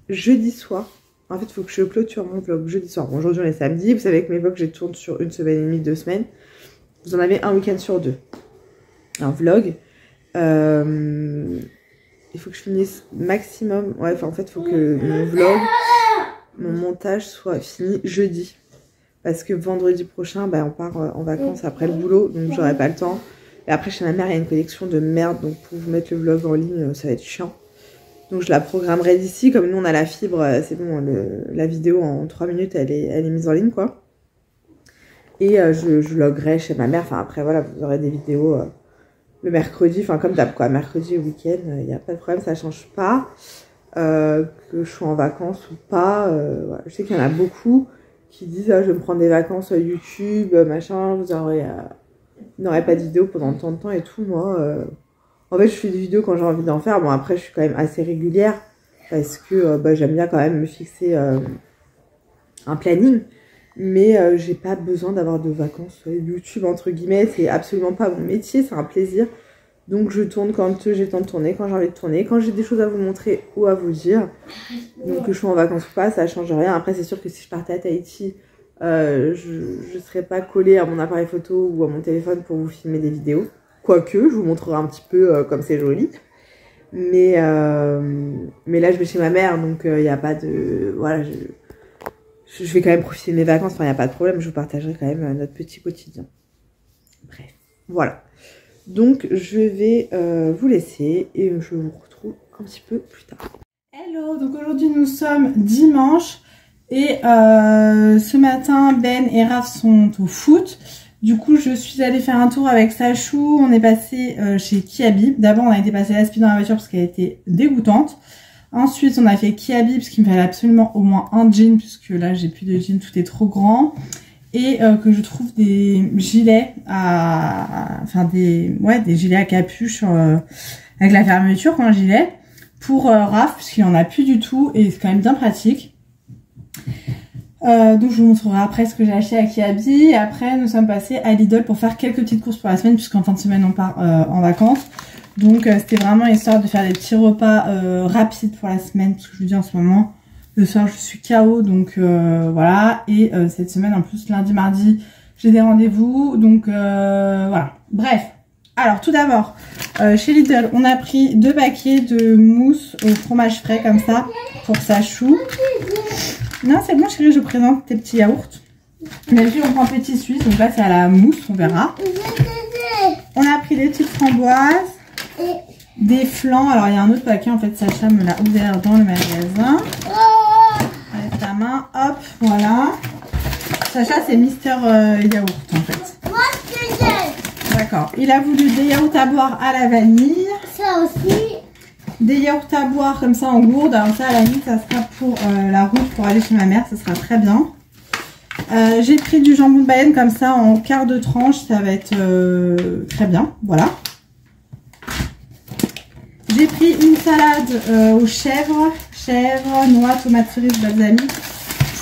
jeudi soir. En fait, il faut que je clôture mon vlog jeudi soir. Bon, aujourd'hui on est samedi. Vous savez que mes vlogs, je les tourne sur 1 semaine et demie, 2 semaines. Vous en avez un week-end sur 2. Un vlog. Il faut que je finisse maximum. Ouais, enfin, en fait, il faut que mon vlog, mon montage soit fini jeudi. Parce que vendredi prochain, on part en vacances après le boulot. Donc, j'aurai pas le temps. Et après, chez ma mère, il y a une connexion de merde. Donc, pour vous mettre le vlog en ligne, ça va être chiant. Donc, je la programmerai d'ici. Comme nous, on a la fibre, c'est bon, la vidéo en 3 minutes, elle est mise en ligne, quoi. Et je loguerai chez ma mère. Enfin, après, voilà, vous aurez des vidéos le mercredi. Enfin, comme d'hab, quoi. Mercredi et week-end, il n'y a pas de problème, ça change pas. Que je sois en vacances ou pas. Voilà. Je sais qu'il y en a beaucoup qui disent je vais me prendre des vacances YouTube, machin. Vous n'aurez pas de vidéo pendant tant de temps et tout. Moi, en fait, je fais des vidéos quand j'ai envie d'en faire. Bon, après, je suis quand même assez régulière parce que j'aime bien quand même me fixer un planning. Mais j'ai pas besoin d'avoir de vacances YouTube entre guillemets, c'est absolument pas mon métier, c'est un plaisir. Donc je tourne quand j'ai le temps de tourner, quand j'ai envie de tourner, quand j'ai des choses à vous montrer ou à vous dire. Donc que je sois en vacances ou pas, ça change rien. Après c'est sûr que si je partais à Tahiti, je serais pas collée à mon appareil photo ou à mon téléphone pour vous filmer des vidéos. Quoique, je vous montrerai un petit peu comme c'est joli. Mais là je vais chez ma mère, donc il n'y a pas de... Voilà, je vais quand même profiter de mes vacances, enfin il n'y a pas de problème, je vous partagerai quand même notre petit quotidien. Bref, voilà. Donc je vais vous laisser et je vous retrouve un petit peu plus tard. Hello, donc aujourd'hui nous sommes dimanche et ce matin Ben et Raph sont au foot. Du coup je suis allée faire un tour avec Sachou, on est passé chez Kiabi. D'abord on a été passer l'aspi dans la voiture parce qu'elle était dégoûtante. Ensuite, on a fait Kiabi parce qu'il me fallait absolument au moins un jean puisque là, j'ai plus de jean, tout est trop grand. Et que je trouve des gilets enfin des gilets à capuche avec la fermeture comme un gilet pour Raph puisqu'il en a plus du tout et c'est quand même bien pratique. Donc je vous montrerai après ce que j'ai acheté à Kiabi. Et après, nous sommes passés à Lidl pour faire quelques petites courses pour la semaine puisqu'en fin de semaine, on part en vacances. Donc c'était vraiment histoire de faire des petits repas rapides pour la semaine. Parce que je vous dis en ce moment, le soir je suis KO. Donc voilà. Et cette semaine en plus, lundi, mardi, j'ai des rendez-vous. Donc voilà. Bref. Alors tout d'abord, chez Lidl, on a pris 2 paquets de mousse au fromage frais comme ça pour Sachou. Non c'est bon chérie, je présente tes petits yaourts. D'habitude on prend petit suisse, donc là c'est à la mousse, on verra. On a pris des petites framboises. Des flancs, alors il y a un autre paquet en fait, Sacha me l'a ouvert dans le magasin. Avec ta main, hop, voilà. Sacha c'est Mister Yaourt en fait. Moi ce que j'ai. D'accord, il a voulu des yaourts à boire à la vanille. Ça aussi. Des yaourts à boire comme ça en gourde, alors ça à la limite ça sera pour la route pour aller chez ma mère, ça sera très bien. J'ai pris du jambon de Bayonne comme ça en quart de tranche, ça va être très bien, voilà. J'ai pris une salade aux chèvres, noix, tomates cerises, balsamique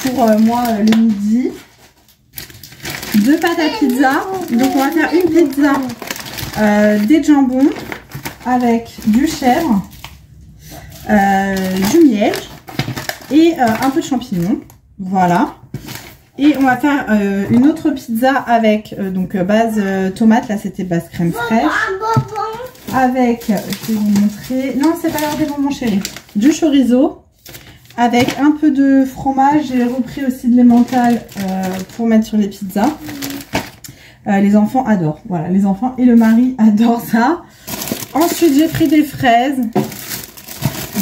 pour moi le midi. 2 pâtes à pizza, donc on va faire une pizza, des jambons avec du chèvre, du miel et un peu de champignons, voilà. Et on va faire une autre pizza avec donc base tomate, là c'était base crème fraîche. Avec, je vais vous montrer, non c'est pas l'heure des bonbons chérie, du chorizo, avec un peu de fromage. J'ai repris aussi de l'emmental pour mettre sur les pizzas. Les enfants adorent. Voilà, les enfants et le mari adorent ça. Ensuite, j'ai pris des fraises,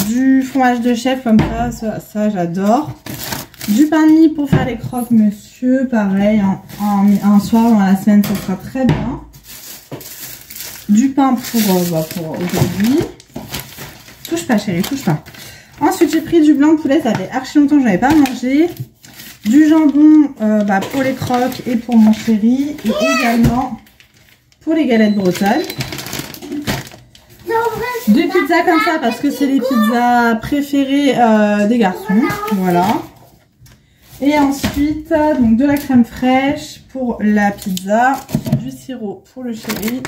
du fromage de chèvre comme ça j'adore. Du pain de mie pour faire les croque-monsieur, pareil, un soir dans la semaine, ça sera très bien. Du pain pour aujourd'hui. Touche pas chérie, touche pas. Ensuite, j'ai pris du blanc de poulet, ça fait archi longtemps que je n'avais pas mangé. Du jambon pour les croques et pour mon chéri. Et également pour les galettes bretonnes. Deux pizzas comme ça parce que c'est les pizzas préférées des garçons. Voilà. Et ensuite, donc de la crème fraîche pour la pizza. Du sirop pour le chéri.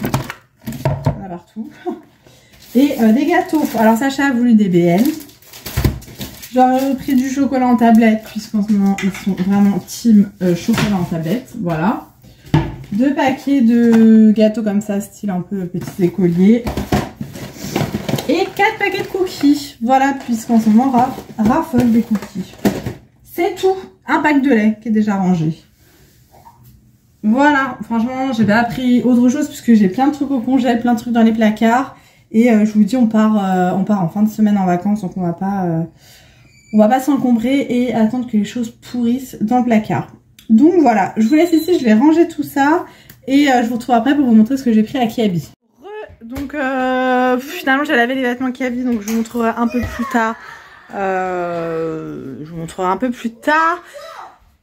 Il y en a partout. Et des gâteaux. Alors Sacha a voulu des BN. J'aurais pris du chocolat en tablette, puisqu'en ce moment, ils sont vraiment team chocolat en tablette. Voilà. 2 paquets de gâteaux comme ça, style un peu petits écoliers. Et 4 paquets de cookies. Voilà, puisqu'en ce moment, raffole des cookies. C'est tout. Un pack de lait qui est déjà rangé. Voilà. Franchement, j'ai pas pris autre chose, puisque j'ai plein de trucs au congèle, plein de trucs dans les placards. Et je vous dis, on part en fin de semaine en vacances, donc on va pas s'encombrer et attendre que les choses pourrissent dans le placard. Donc voilà, je vous laisse ici, je vais ranger tout ça et je vous retrouve après pour vous montrer ce que j'ai pris à Kiabi. Donc finalement j'ai lavé les vêtements Kiabi, donc je vous montrerai un peu plus tard.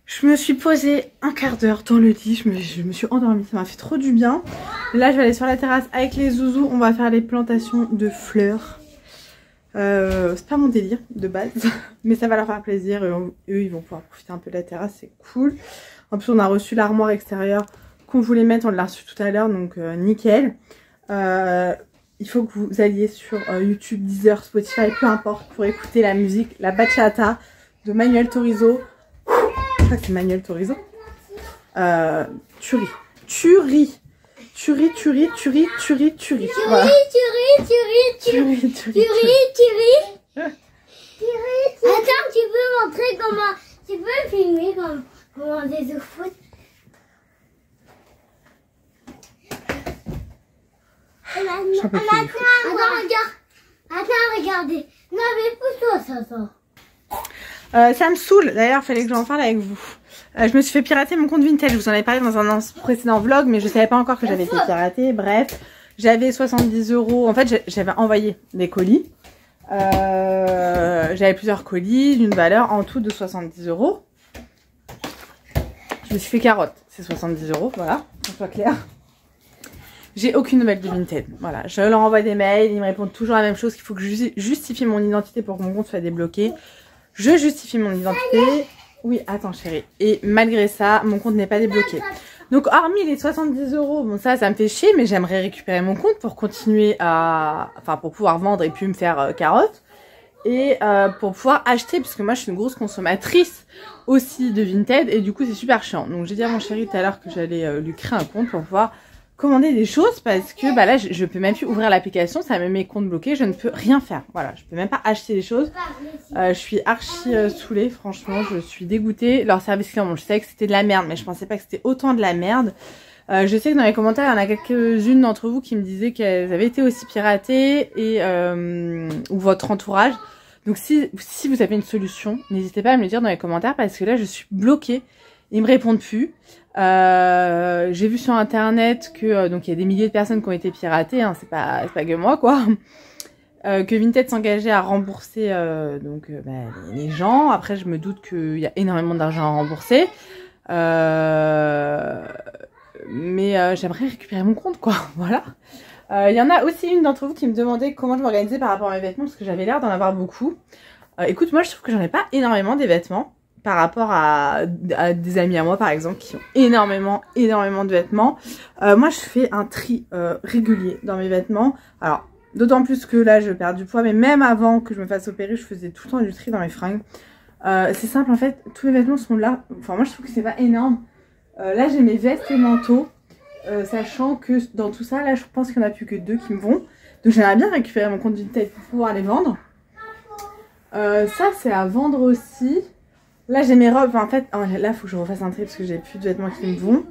Je me suis posée un quart d'heure dans le lit, je me suis endormie, ça m'a fait trop du bien. Là je vais aller sur la terrasse avec les zouzous, on va faire les plantations de fleurs. C'est pas mon délire de base, mais ça va leur faire plaisir. Eux ils vont pouvoir profiter un peu de la terrasse, c'est cool. En plus on a reçu l'armoire extérieure qu'on voulait mettre, on l'a reçu tout à l'heure, donc nickel. Il faut que vous alliez sur YouTube, Deezer, Spotify, peu importe, pour écouter la musique, la bachata de Manuel Turizo. Je crois que c'est Manuel Turizo. Turi. Voilà. Attends, tu peux montrer comment... Tu peux filmer comment on les foot. Attends, regarde. Attends, regardez. Non, mais pousse-toi, ça. Ça me saoule. D'ailleurs, il fallait que j'en parle avec vous. Je me suis fait pirater mon compte Vinted. Je vous en avais parlé dans un précédent vlog, mais je savais pas encore que j'avais été piratée. Bref, j'avais 70 €. En fait, j'avais envoyé des colis. J'avais plusieurs colis d'une valeur en tout de 70 €. Je me suis fait carotte. C'est 70 €, voilà, qu'on soit clair. J'ai aucune nouvelle de Vinted. Voilà, je leur envoie des mails, ils me répondent toujours la même chose, qu'il faut que je justifie mon identité pour que mon compte soit débloqué. Je justifie mon identité. Oui, attends chérie. Et malgré ça, mon compte n'est pas débloqué. Donc hormis les 70 €, bon ça me fait chier, mais j'aimerais récupérer mon compte pour continuer à... Enfin, pour pouvoir vendre et puis me faire carotte. Et pour pouvoir acheter, parce que moi je suis une grosse consommatrice aussi de Vinted, et du coup c'est super chiant. Donc j'ai dit à mon chéri tout à l'heure que j'allais lui créer un compte pour pouvoir commander des choses, parce que bah là je peux même plus ouvrir l'application, ça me met mes comptes bloqués, je ne peux rien faire. Voilà, je peux même pas acheter des choses. Je suis archi saoulée, franchement, je suis dégoûtée. Leur service client, bon, je savais que c'était de la merde, mais je pensais pas que c'était autant de la merde. Je sais que dans les commentaires, il y en a quelques-unes d'entre vous qui me disaient qu'elles avaient été aussi piratées, et ou votre entourage. Donc si vous avez une solution, n'hésitez pas à me le dire dans les commentaires, parce que là je suis bloquée, ils me répondent plus. J'ai vu sur internet que donc il y a des milliers de personnes qui ont été piratées, hein, c'est pas que moi quoi. Que Vinted s'engageait à rembourser les gens. Après je me doute qu'il y a énormément d'argent à rembourser. Mais j'aimerais récupérer mon compte quoi, voilà. Il y en a aussi une d'entre vous qui me demandait comment je m'organisais par rapport à mes vêtements, parce que j'avais l'air d'en avoir beaucoup. Écoute, moi je trouve que j'en ai pas énormément des vêtements par rapport à des amis à moi par exemple qui ont énormément de vêtements. Moi je fais un tri régulier dans mes vêtements. Alors d'autant plus que là je perds du poids, mais même avant que je me fasse opérer, je faisais tout le temps du tri dans mes fringues. C'est simple en fait, tous mes vêtements sont là. Enfin moi je trouve que c'est pas énorme. Là j'ai mes vestes et manteaux. Sachant que dans tout ça, là je pense qu'il n'y en a plus que 2 qui me vont. Donc j'aimerais bien récupérer mon compte Vinted pour pouvoir les vendre. Ça c'est à vendre aussi. Là j'ai mes robes, enfin, en fait là faut que je refasse un tri parce que j'ai plus de vêtements qui me vont.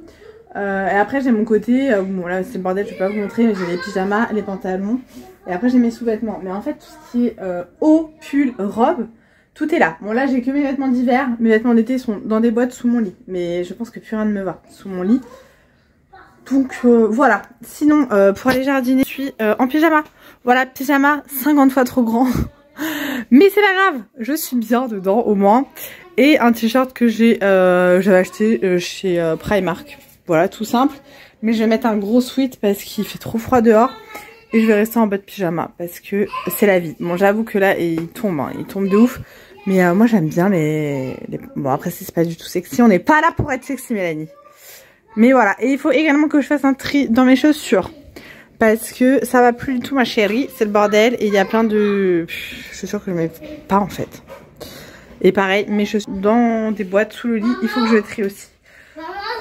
Et après j'ai mon côté, bon là c'est le bordel, je vais pas vous montrer, mais j'ai les pyjamas, les pantalons. Et après j'ai mes sous-vêtements. Mais en fait tout ce qui est haut, pull, robe, tout est là. Bon là j'ai que mes vêtements d'hiver, mes vêtements d'été sont dans des boîtes sous mon lit. Mais je pense que plus rien ne me va sous mon lit. Donc voilà. Sinon pour aller jardiner je suis en pyjama. Voilà, pyjama 50 fois trop grand. Mais c'est pas grave, je suis bien dedans au moins. Et un t-shirt que j'avais acheté chez Primark. Voilà, tout simple. Mais je vais mettre un gros sweat parce qu'il fait trop froid dehors. Et je vais rester en bas de pyjama parce que c'est la vie. Bon, j'avoue que là, il tombe de ouf. Mais moi, j'aime bien les... Bon, après, c'est pas du tout sexy. On n'est pas là pour être sexy, Mélanie. Mais voilà. Et il faut également que je fasse un tri dans mes chaussures. Parce que ça va plus du tout, ma chérie. C'est le bordel. Et il y a plein de... Je suis sûre que je mets pas, en fait. Et pareil, mes chaussures dans des boîtes sous le lit. Il faut que je les trie aussi.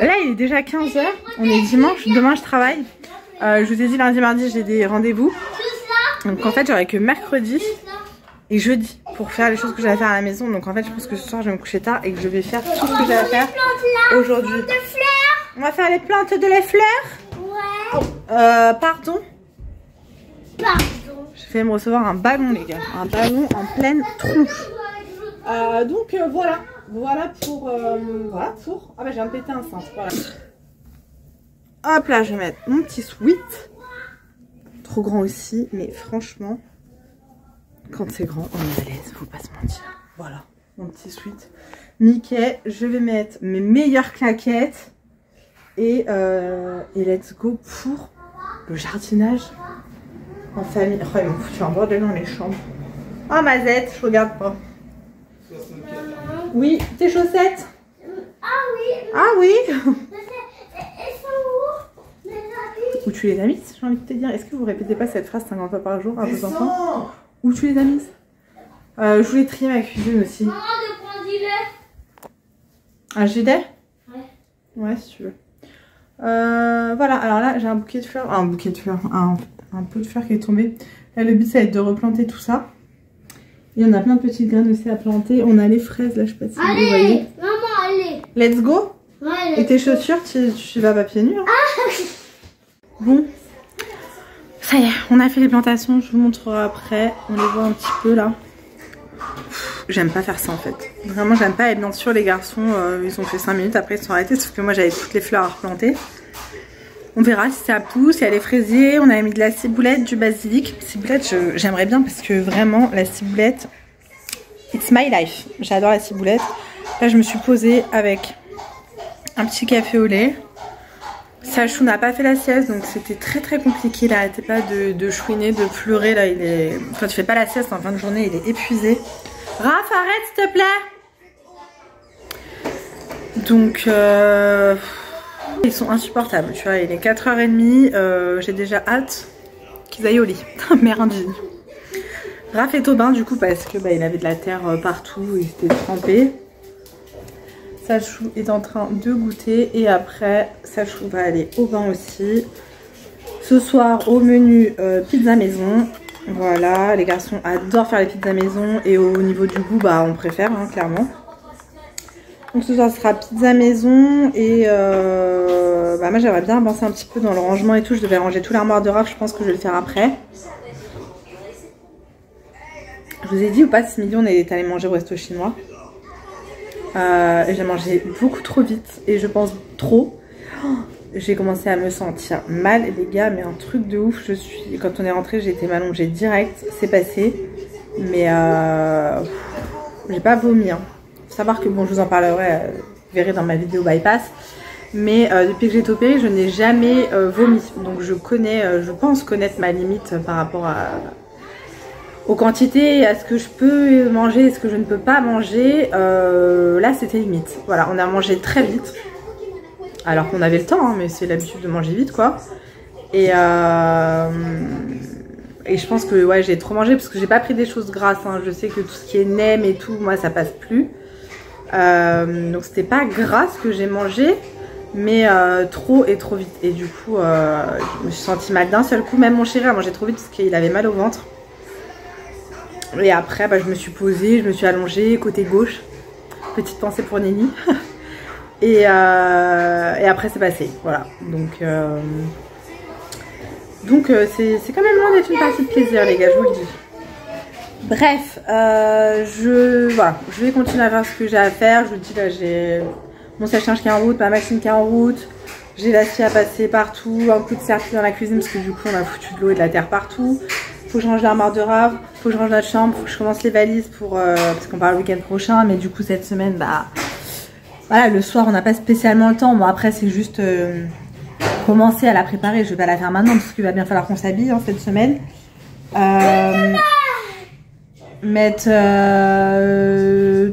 Là, il est déjà 15 h. On est dimanche. Demain, je travaille. Je vous ai dit, lundi, mardi, j'ai des rendez-vous. Donc, en fait, j'aurai que mercredi et jeudi pour faire les choses que j'ai à faire à la maison. Donc, en fait, je pense que ce soir, je vais me coucher tard et que je vais faire tout ce que j'ai à faire aujourd'hui. On va faire les plantes de les fleurs. Ouais. Oh, pardon. Je vais me recevoir un ballon, les gars. Un ballon en pleine tronche. Donc, voilà. Voilà pour... Ah bah, j'ai un pété un sein. Voilà. Hop là, je vais mettre mon petit sweat. Trop grand aussi, mais franchement, quand c'est grand, on est à l'aise, faut pas se mentir. Voilà, mon petit sweat. Mickey, je vais mettre mes meilleures claquettes. Et let's go pour le jardinage en famille. Oh, ils m'ont foutu un bordel dans les chambres. Oh, Mazette, je regarde pas. Oui, tes chaussettes. Ah oui. Ah oui. Elles sont où? Où tu les as mises, j'ai envie de te dire. Est-ce que vous répétez pas cette phrase 50 fois par jour à vos enfants? Où tu les as mises? Je voulais trier ma cuisine aussi. Maman, de prendre du lait. Un gilet? Ouais. Ouais, si tu veux. Voilà, alors là j'ai un bouquet de fleurs. Un bouquet de fleurs, un pot de fleurs qui est tombé. Là le but ça va être de replanter tout ça. Et on a plein de petites graines aussi à planter. On a les fraises là, je sais pas si vous voyez. Maman, allez. Let's go. Ouais, et tes chaussures, tu vas pas pieds nus hein. Bon, ça y est, on a fait les plantations, je vous montrerai après. On les voit un petit peu là. J'aime pas faire ça en fait. Vraiment j'aime pas. Et bien sûr les garçons ils ont fait 5 minutes, après ils se sont arrêtés. Sauf que moi j'avais toutes les fleurs à replanter. On verra si ça pousse. Il y a les fraisiers, on a mis de la ciboulette, du basilic. Ciboulette j'aimerais bien parce que vraiment la ciboulette, it's my life. J'adore la ciboulette. Là je me suis posée avec un petit café au lait. Sachou n'a pas fait la sieste donc c'était très compliqué. Il arrêtait pas de chouiner, de pleurer. Là il est... Quand tu fais pas la sieste en fin de journée il est épuisé. Raph, arrête s'il te plaît. Donc ils sont insupportables, tu vois, il est 4h30, j'ai déjà hâte qu'ils aillent au lit. Merde. Raph est au bain du coup parce que il avait de la terre partout, il était trempé. Sachou est en train de goûter et après Sachou va aller au bain aussi. Ce soir au menu pizza maison. Voilà, les garçons adorent faire les pizzas maison et au niveau du goût, on préfère hein, clairement. Donc ce soir ce sera pizza maison et moi j'aimerais bien avancer un petit peu dans le rangement et tout. Je devais ranger tout l'armoire de Raph, je pense que je vais le faire après. Je vous ai dit ou pas ce midi on est allé manger au resto chinois. J'ai mangé beaucoup trop vite et je pense trop. J'ai commencé à me sentir mal les gars, mais un truc de ouf. Quand on est rentré j'ai été m'allonger direct, c'est passé. Mais j'ai pas vomi hein. Faut savoir que bon je vous en parlerai, vous verrez dans ma vidéo bypass. Mais depuis que j'ai été opérée je n'ai jamais vomi. Donc je pense connaître ma limite par rapport aux quantités, à ce que je peux manger et ce que je ne peux pas manger. Là c'était limite. Voilà, on a mangé très vite. Alors qu'on avait le temps, hein, mais c'est l'habitude de manger vite quoi. Et je pense que ouais, j'ai trop mangé parce que j'ai pas pris des choses grasses. Hein. Je sais que tout ce qui est nem et tout, moi ça passe plus. Donc c'était pas gras ce que j'ai mangé, mais trop et trop vite. Et du coup, je me suis sentie mal d'un seul coup. Même mon chéri a mangé trop vite parce qu'il avait mal au ventre. Et après bah, je me suis posée, je me suis allongée côté gauche. Petite pensée pour Nelly. Et après c'est passé, voilà. Donc c'est quand même loin d'être une partie de plaisir les gars, je vous le dis. Bref, je vais continuer à faire ce que j'ai à faire. Je vous dis là, j'ai mon sèche-linge qui est en route, ma machine qui est en route. J'ai la scie à passer partout, un coup de serpillère dans la cuisine parce que du coup on a foutu de l'eau et de la terre partout. Faut que je range l'armoire de Rave, faut que je range notre chambre, faut que je commence les valises pour parce qu'on part le week-end prochain. Mais du coup cette semaine, bah voilà, le soir on n'a pas spécialement le temps. Bon après c'est juste commencer à la préparer. Je vais pas la faire maintenant parce qu'il va bien falloir qu'on s'habille hein, cette semaine. Mettre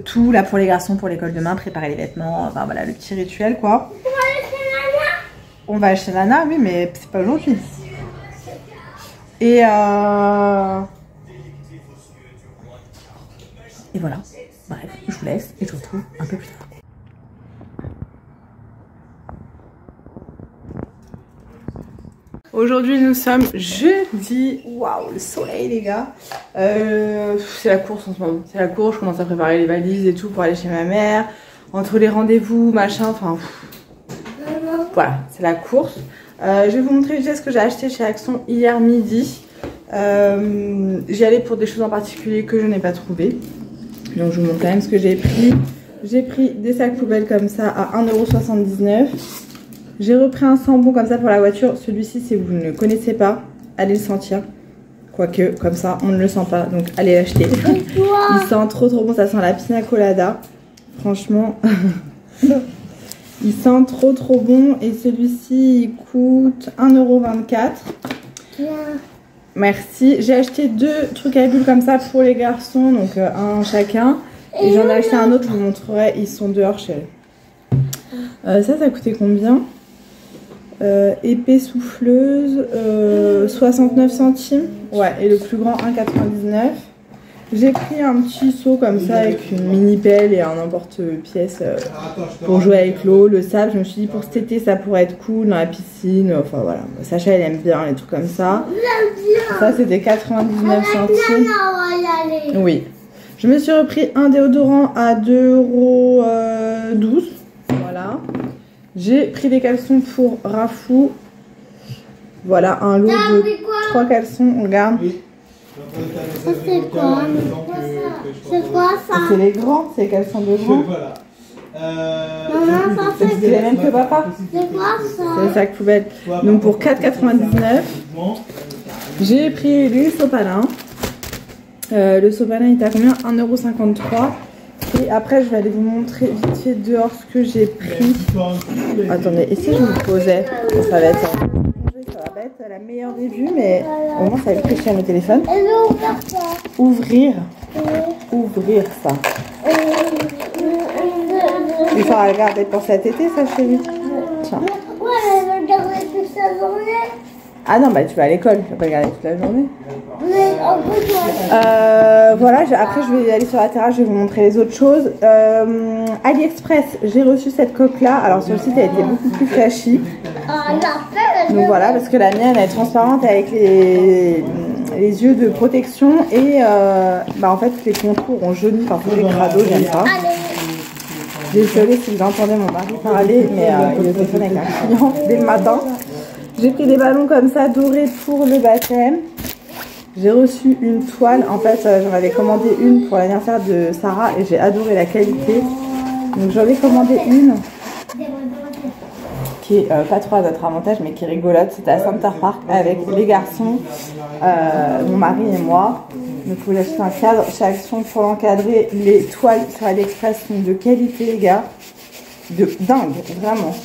tout là pour les garçons pour l'école demain, préparer les vêtements, enfin voilà le petit rituel quoi. On va chez Nana, oui mais c'est pas aujourd'hui. Et voilà, bref, je vous laisse et je vous retrouve un peu plus tard. Aujourd'hui nous sommes jeudi. Waouh, le soleil les gars. C'est la course en ce moment. C'est la course, je commence à préparer les valises et tout pour aller chez ma mère. Entre les rendez-vous, machin, enfin... Voilà, c'est la course. Je vais vous montrer juste ce que j'ai acheté chez Action hier midi. J'y allais pour des choses en particulier que je n'ai pas trouvé. Donc je vous montre quand même ce que j'ai pris. J'ai pris des sacs poubelles comme ça à 1,79 €. J'ai repris un sambon comme ça pour la voiture. Celui-ci, si vous ne le connaissez pas, allez le sentir. Quoique, comme ça, on ne le sent pas. Donc, allez l'acheter. Il sent trop bon. Ça sent la pina colada. Franchement, il sent trop bon. Et celui-ci, il coûte 1,24 €. Merci. J'ai acheté 2 trucs à bulles comme ça pour les garçons. Donc, un chacun. Et j'en ai acheté un autre, je vous montrerai. Ils sont dehors chez eux. Ça a coûté combien ? Épée souffleuse 69 centimes. Ouais, et le plus grand 1,99 €. J'ai pris un petit seau comme ça avec une mini pelle et un emporte-pièce pour jouer avec l'eau, le sable. Je me suis dit pour cet été ça pourrait être cool dans la piscine. Enfin voilà, Sacha elle aime bien les trucs comme ça. Ça c'était 99 centimes. Oui. Je me suis repris un déodorant à 2,12 €. Voilà. J'ai pris des caleçons pour Rafou. Voilà, un lot de 3 caleçons. On regarde. Ça c'est quoi? C'est quoi ça? C'est les grands, c'est les caleçons de grands. Maman, ça C'est les mêmes que papa. c'est quoi ça? C'est les sacs poubelles. Donc pour 4,99 €. J'ai pris les sopalins. Le sopalin il est à combien? 1,53 €. Et après je vais aller vous montrer vite fait dehors ce que j'ai pris. Attendez, et si je me posais? Ça va être la meilleure des vues, mais au moins ça va être sur le téléphone. Ouvrir ça. Il faut regarder pour cet été ça chérie. Tiens. Ouais, elle va regarder toute la journée. Ah non, bah tu vas à l'école, tu vas pas regarder toute la journée. Mais en plus, voilà, après je vais aller sur la terrasse, je vais vous montrer les autres choses. AliExpress, j'ai reçu cette coque là. Alors sur le site elle était beaucoup plus flashy. Donc voilà, parce que la mienne elle est transparente avec les yeux de protection. Et bah en fait les contours ont jauni, enfin c'est des crados, j'aime pas. Désolée si vous entendez mon mari parler, mais il est au téléphone avec un client dès le matin. J'ai pris des ballons comme ça dorés pour le baptême. J'ai reçu une toile. En fait, j'en avais commandé une pour l'anniversaire de Sarah et j'ai adoré la qualité. Donc j'en ai commandé une qui est pas trop à notre avantage mais qui est rigolote. C'était à Center Park avec les garçons, mon mari et moi. Donc vous achetez un cadre chez Action pour l'encadrer. Les toiles sur AliExpress sont de qualité les gars. De dingue, vraiment.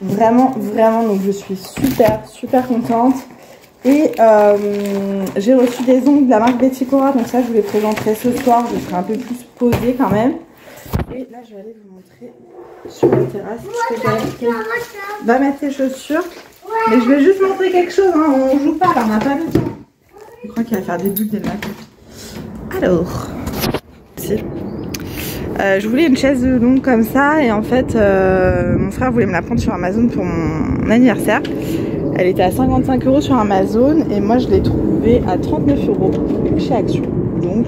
Vraiment, donc je suis super contente. Et j'ai reçu des ongles de la marque Betty Cora, donc ça je vous les présenterai ce soir, je serai un peu plus posée quand même. Et là je vais aller vous montrer sur la terrasse ce que j'ai acheté. Va mettre tes chaussures, mais je vais juste montrer quelque chose, hein. On joue pas là, on n'a pas le temps. Je crois qu'il va faire des bulles des maths. Alors, si. Je voulais une chaise longue comme ça et en fait mon frère voulait me la prendre sur Amazon pour mon anniversaire. Elle était à 55 € sur Amazon et moi je l'ai trouvée à 39 € chez Action. donc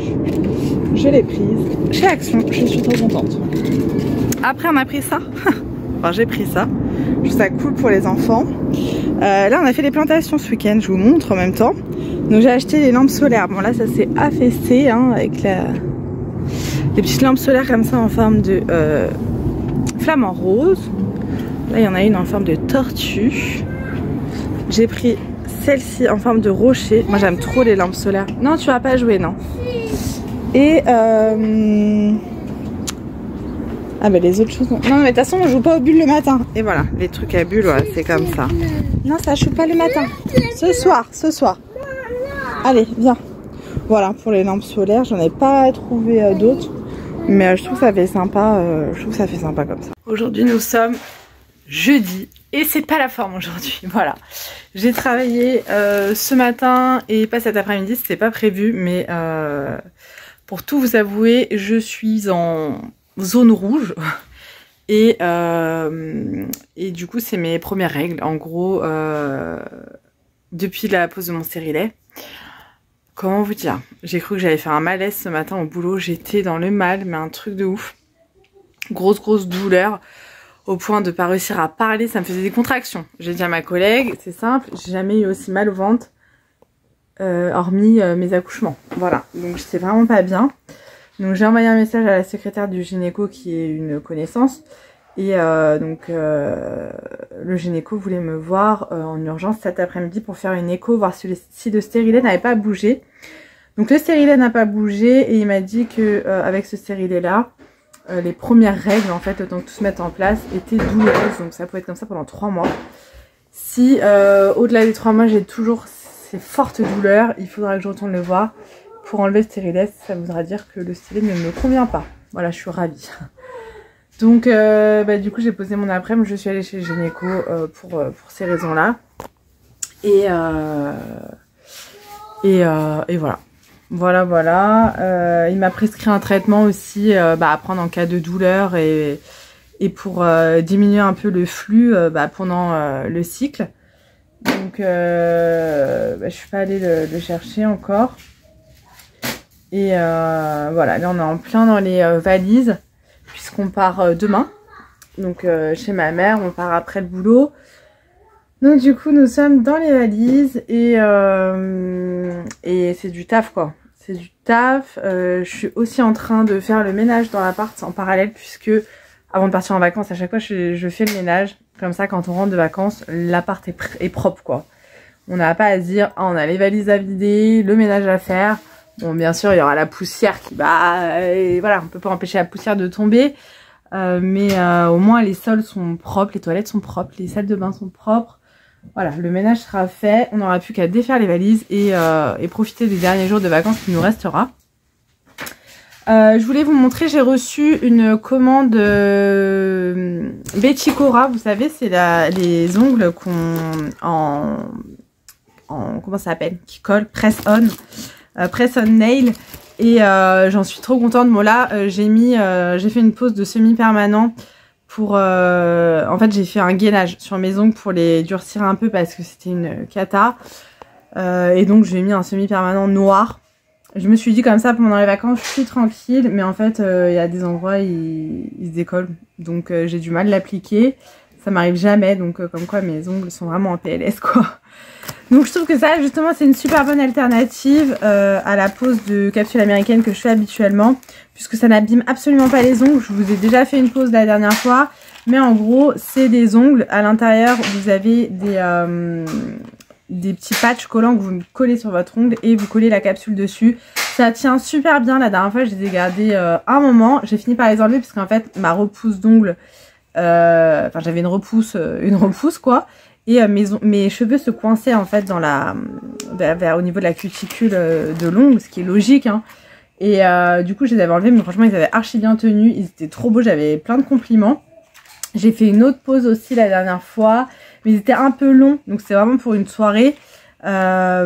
je l'ai prise chez Action, je suis trop contente. Après on a pris ça, enfin j'ai pris ça, je trouve ça cool pour les enfants. Là on a fait les plantations ce week-end, je vous montre en même temps. Donc j'ai acheté les lampes solaires, bon là ça s'est affaissé hein, avec les petites lampes solaires comme ça en forme de flamant rose. Là il y en a une en forme de tortue. J'ai pris celle-ci en forme de rocher. Moi j'aime trop les lampes solaires. Non, tu vas pas jouer, non. Et ah bah les autres choses. Non mais de toute façon on joue pas aux bulles le matin. Et voilà, les trucs à bulles, ouais, c'est comme ça. Non, ça joue pas le matin. Ce soir. Allez, viens. Voilà pour les lampes solaires. J'en ai pas trouvé d'autres. Mais je trouve que ça fait sympa. Comme ça. Aujourd'hui nous sommes jeudi. Et c'est pas la forme aujourd'hui, voilà. J'ai travaillé ce matin et pas cet après-midi, c'était pas prévu, mais pour tout vous avouer, je suis en zone rouge et du coup c'est mes premières règles. En gros, depuis la pause de mon stérilet, comment vous dire, j'ai cru que j'allais faire un malaise ce matin au boulot, j'étais dans le mal, mais un truc de ouf. Grosse douleur. Au point de pas réussir à parler, ça me faisait des contractions. J'ai dit à ma collègue, c'est simple, j'ai jamais eu aussi mal au ventre, hormis mes accouchements. Voilà, donc j'étais vraiment pas bien. Donc j'ai envoyé un message à la secrétaire du gynéco qui est une connaissance. Et le gynéco voulait me voir en urgence cet après-midi pour faire une écho, voir si le stérilet n'avait pas bougé. Donc le stérilet n'a pas bougé et il m'a dit que avec ce stérilet là, les premières règles en fait, le temps que tout se mette en place, étaient douloureuses, donc ça peut être comme ça pendant 3 mois. Si au-delà des 3 mois j'ai toujours ces fortes douleurs, il faudra que je retourne le voir pour enlever le stérilet. Ça voudra dire que le stérilet ne me convient pas. Voilà, je suis ravie. Donc du coup j'ai posé mon après-midi, je suis allée chez le gynéco pour ces raisons là et voilà. Voilà. Il m'a prescrit un traitement aussi à prendre en cas de douleur et pour diminuer un peu le flux pendant le cycle. Donc je suis pas allée le chercher encore. Et voilà, là on est en plein dans les valises puisqu'on part demain. Donc chez ma mère, on part après le boulot. Donc du coup nous sommes dans les valises et c'est du taf quoi. C'est du taf. Je suis aussi en train de faire le ménage dans l'appart en parallèle puisque avant de partir en vacances, à chaque fois je fais le ménage. Comme ça quand on rentre de vacances, l'appart est propre quoi. On n'a pas à se dire on a les valises à vider, le ménage à faire. Bon bien sûr il y aura la poussière qui et voilà, on peut pas empêcher la poussière de tomber. Mais au moins les sols sont propres, les toilettes sont propres, les salles de bain sont propres. Voilà, le ménage sera fait, on n'aura plus qu'à défaire les valises et profiter des derniers jours de vacances qui nous restera. Je voulais vous montrer, j'ai reçu une commande Betty Cora, vous savez, c'est les ongles comment ça s'appelle, qui collent, press on nail. Et j'en suis trop contente. Bon là, j'ai fait une pause de semi-permanent pour en fait j'ai fait un gainage sur mes ongles pour les durcir un peu parce que c'était une cata et donc j'ai mis un semi-permanent noir. Je me suis dit comme ça pendant les vacances je suis tranquille, mais en fait il y a des endroits ils se décollent, donc j'ai du mal à l'appliquer, ça m'arrive jamais, donc comme quoi mes ongles sont vraiment en PLS quoi. Donc je trouve que ça justement c'est une super bonne alternative à la pose de capsule américaine que je fais habituellement, puisque ça n'abîme absolument pas les ongles. Je vous ai déjà fait une pose la dernière fois, mais en gros c'est des ongles. À l'intérieur vous avez des petits patchs collants que vous collez sur votre ongle et vous collez la capsule dessus. Ça tient super bien. La dernière fois je les ai gardés un moment, j'ai fini par les enlever parce qu'en fait ma repousse d'ongles, enfin j'avais une repousse quoi. Et mes cheveux se coinçaient en fait dans au niveau de la cuticule de l'ongle, ce qui est logique hein. Et du coup je les avais enlevés, mais franchement ils avaient archi bien tenu, ils étaient trop beaux, j'avais plein de compliments. J'ai fait une autre pose aussi la dernière fois, mais ils étaient un peu longs, donc c'est vraiment pour une soirée. Là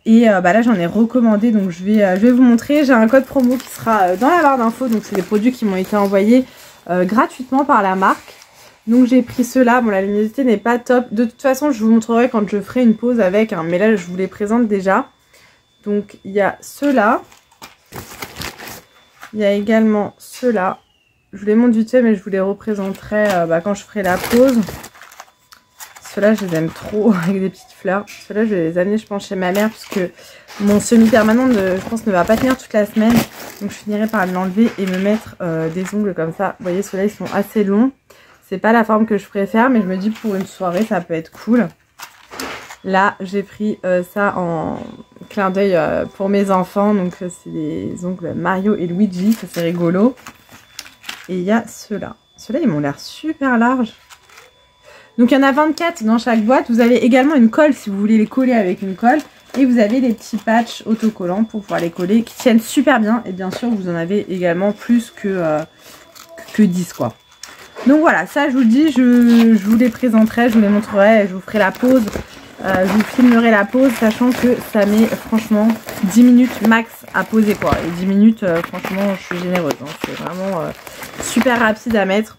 j'en ai recommandé, donc je vais vous montrer. J'ai un code promo qui sera dans la barre d'infos, donc c'est des produits qui m'ont été envoyés gratuitement par la marque. Donc j'ai pris ceux-là, bon la luminosité n'est pas top, de toute façon je vous montrerai quand je ferai une pause avec, hein, mais là je vous les présente déjà. Donc il y a ceux-là. Il y a également ceux-là. Je vous les montre vite fait mais je vous les représenterai quand je ferai la pause. Ceux-là je les aime trop avec des petites fleurs. Ceux-là je vais les amener je pense chez ma mère puisque mon semi-permanent je pense ne va pas tenir toute la semaine. Donc je finirai par l'enlever et me mettre des ongles comme ça. Vous voyez ceux-là ils sont assez longs. C'est pas la forme que je préfère mais je me dis pour une soirée ça peut être cool. Là j'ai pris ça en clin d'œil pour mes enfants. Donc c'est des ongles Mario et Luigi. Ça c'est rigolo. Et il y a ceux-là. Ceux-là ils m'ont l'air super larges. Donc il y en a 24 dans chaque boîte. Vous avez également une colle si vous voulez les coller avec une colle. Et vous avez des petits patchs autocollants pour pouvoir les coller qui tiennent super bien. Et bien sûr vous en avez également plus que 10 quoi. Donc voilà, ça je vous le dis, je vous les présenterai, je vous les montrerai, je vous ferai la pause. Je vous filmerai la pause sachant que ça met franchement 10 minutes max à poser quoi. Et 10 minutes franchement je suis généreuse. Hein. C'est vraiment super rapide à mettre.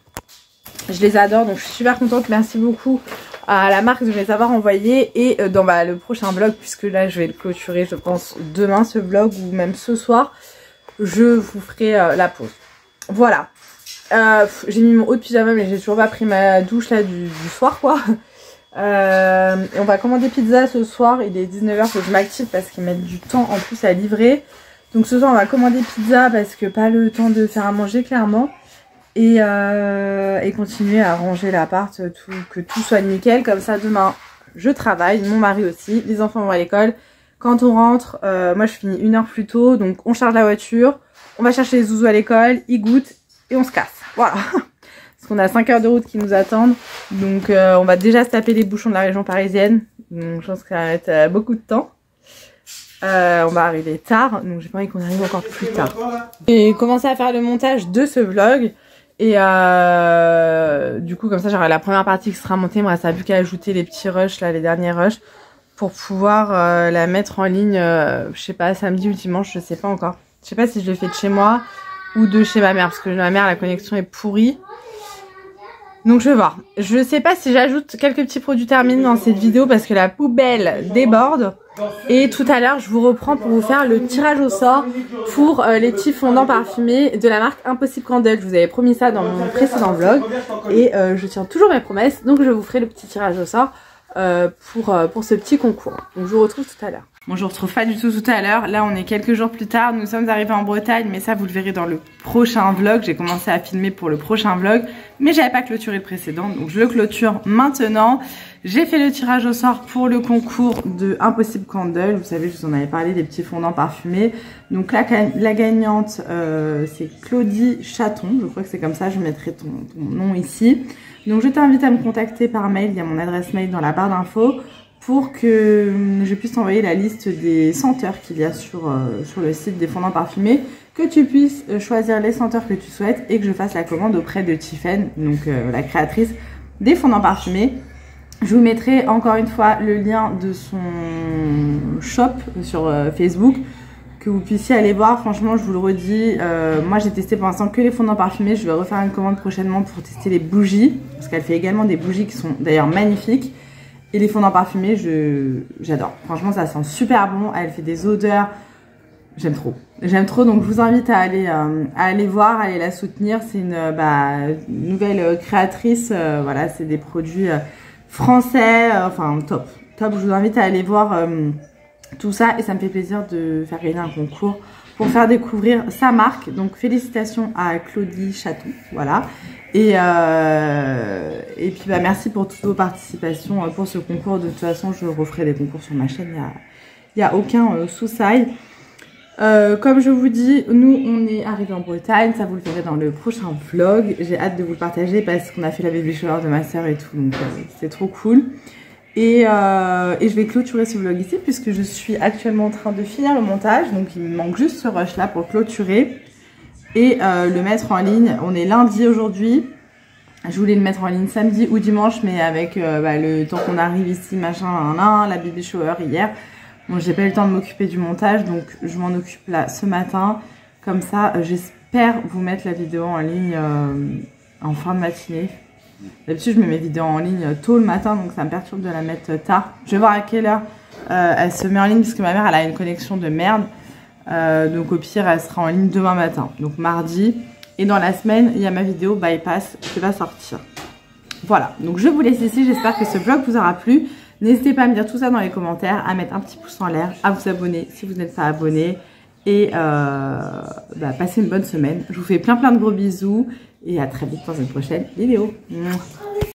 Je les adore donc je suis super contente. Merci beaucoup à la marque de me les avoir envoyés. Et dans le prochain vlog, puisque là je vais le clôturer je pense demain ce vlog ou même ce soir, je vous ferai la pause. Voilà. J'ai mis mon haut de pyjama mais j'ai toujours pas pris ma douche là du soir quoi. Et on va commander pizza ce soir. Il est 19h, faut que je m'active parce qu'ils mettent du temps en plus à livrer. Donc ce soir on va commander pizza parce que pas le temps de faire à manger clairement. Et continuer à ranger l'appart, que tout soit nickel. Comme ça demain je travaille, mon mari aussi, les enfants vont à l'école. Quand on rentre, moi je finis 1 heure plus tôt. Donc on charge la voiture, on va chercher les zouzous à l'école, ils goûtent et on se casse. Voilà. Parce qu'on a 5 heures de route qui nous attendent. Donc on va déjà se taper les bouchons de la région parisienne. Donc je pense que ça va mettre beaucoup de temps. On va arriver tard. Donc j'ai pas envie qu'on arrive encore plus tard. J'ai commencé à faire le montage de ce vlog. Et du coup comme ça j'aurai la première partie qui sera montée. Il me reste plus qu'à ajouter les petits rushs là, les derniers rushs. Pour pouvoir la mettre en ligne, je sais pas, samedi ou dimanche, je sais pas encore. Je sais pas si je le fais de chez moi ou de chez ma mère. Parce que ma mère la connexion est pourrie. Donc je vais voir. Je sais pas si j'ajoute quelques petits produits terminés dans cette vidéo parce que la poubelle déborde. Et tout à l'heure je vous reprends pour vous faire le tirage au sort pour les petits fondants parfumés de la marque Impossible Candle. Je vous avais promis ça dans mon précédent vlog. Et je tiens toujours mes promesses. Donc je vous ferai le petit tirage au sort pour ce petit concours. Donc je vous retrouve tout à l'heure. Bon, je vous retrouve pas du tout à l'heure. Là, on est quelques jours plus tard. Nous sommes arrivés en Bretagne, mais ça, vous le verrez dans le prochain vlog. J'ai commencé à filmer pour le prochain vlog, mais j'avais pas clôturé le précédent, donc je le clôture maintenant. J'ai fait le tirage au sort pour le concours de Impossible Candle. Vous savez, je vous en avais parlé des petits fondants parfumés. Donc la gagnante, c'est Claudie Chaton. Je crois que c'est comme ça. Je mettrai ton nom ici. Donc je t'invite à me contacter par mail. Il y a mon adresse mail dans la barre d'infos, pour que je puisse t'envoyer la liste des senteurs qu'il y a sur le site des fondants parfumés, que tu puisses choisir les senteurs que tu souhaites et que je fasse la commande auprès de Tiffen, donc la créatrice des fondants parfumés. Je vous mettrai encore une fois le lien de son shop sur Facebook, que vous puissiez aller voir. Franchement, je vous le redis, moi j'ai testé pour l'instant que les fondants parfumés. Je vais refaire une commande prochainement pour tester les bougies, parce qu'elle fait également des bougies qui sont d'ailleurs magnifiques. Et les fondants parfumés, j'adore. Franchement, ça sent super bon. Elle fait des odeurs. J'aime trop. J'aime trop. Donc, je vous invite à aller voir, à aller la soutenir. C'est une nouvelle créatrice. Voilà, c'est des produits français. Enfin, top. Top. Je vous invite à aller voir tout ça. Et ça me fait plaisir de faire gagner un concours pour faire découvrir sa marque. Donc, félicitations à Claudie Chaton. Voilà. Et puis merci pour toutes vos participations pour ce concours. De toute façon, je referai des concours sur ma chaîne. Il n'y a aucun souci. Comme je vous dis, nous on est arrivés en Bretagne. Ça vous le verrez dans le prochain vlog. J'ai hâte de vous le partager parce qu'on a fait la baby shower de ma soeur et tout. Donc c'est trop cool. Et je vais clôturer ce vlog ici puisque je suis actuellement en train de finir le montage. Donc il me manque juste ce rush là pour clôturer et le mettre en ligne. On est lundi aujourd'hui. Je voulais le mettre en ligne samedi ou dimanche, mais avec le temps qu'on arrive ici, machin, la baby shower hier. Bon, j'ai pas eu le temps de m'occuper du montage, donc je m'en occupe là ce matin. Comme ça, j'espère vous mettre la vidéo en ligne en fin de matinée. D'habitude, je mets mes vidéos en ligne tôt le matin, donc ça me perturbe de la mettre tard. Je vais voir à quelle heure elle se met en ligne parce que ma mère elle a une connexion de merde. Donc au pire elle sera en ligne demain matin, donc mardi. Et dans la semaine il y a ma vidéo bypass qui va sortir. Voilà, donc je vous laisse ici, j'espère que ce vlog vous aura plu. N'hésitez pas à me dire tout ça dans les commentaires, à mettre un petit pouce en l'air, à vous abonner si vous n'êtes pas abonné. Et passez une bonne semaine. Je vous fais plein de gros bisous et à très vite dans une prochaine vidéo.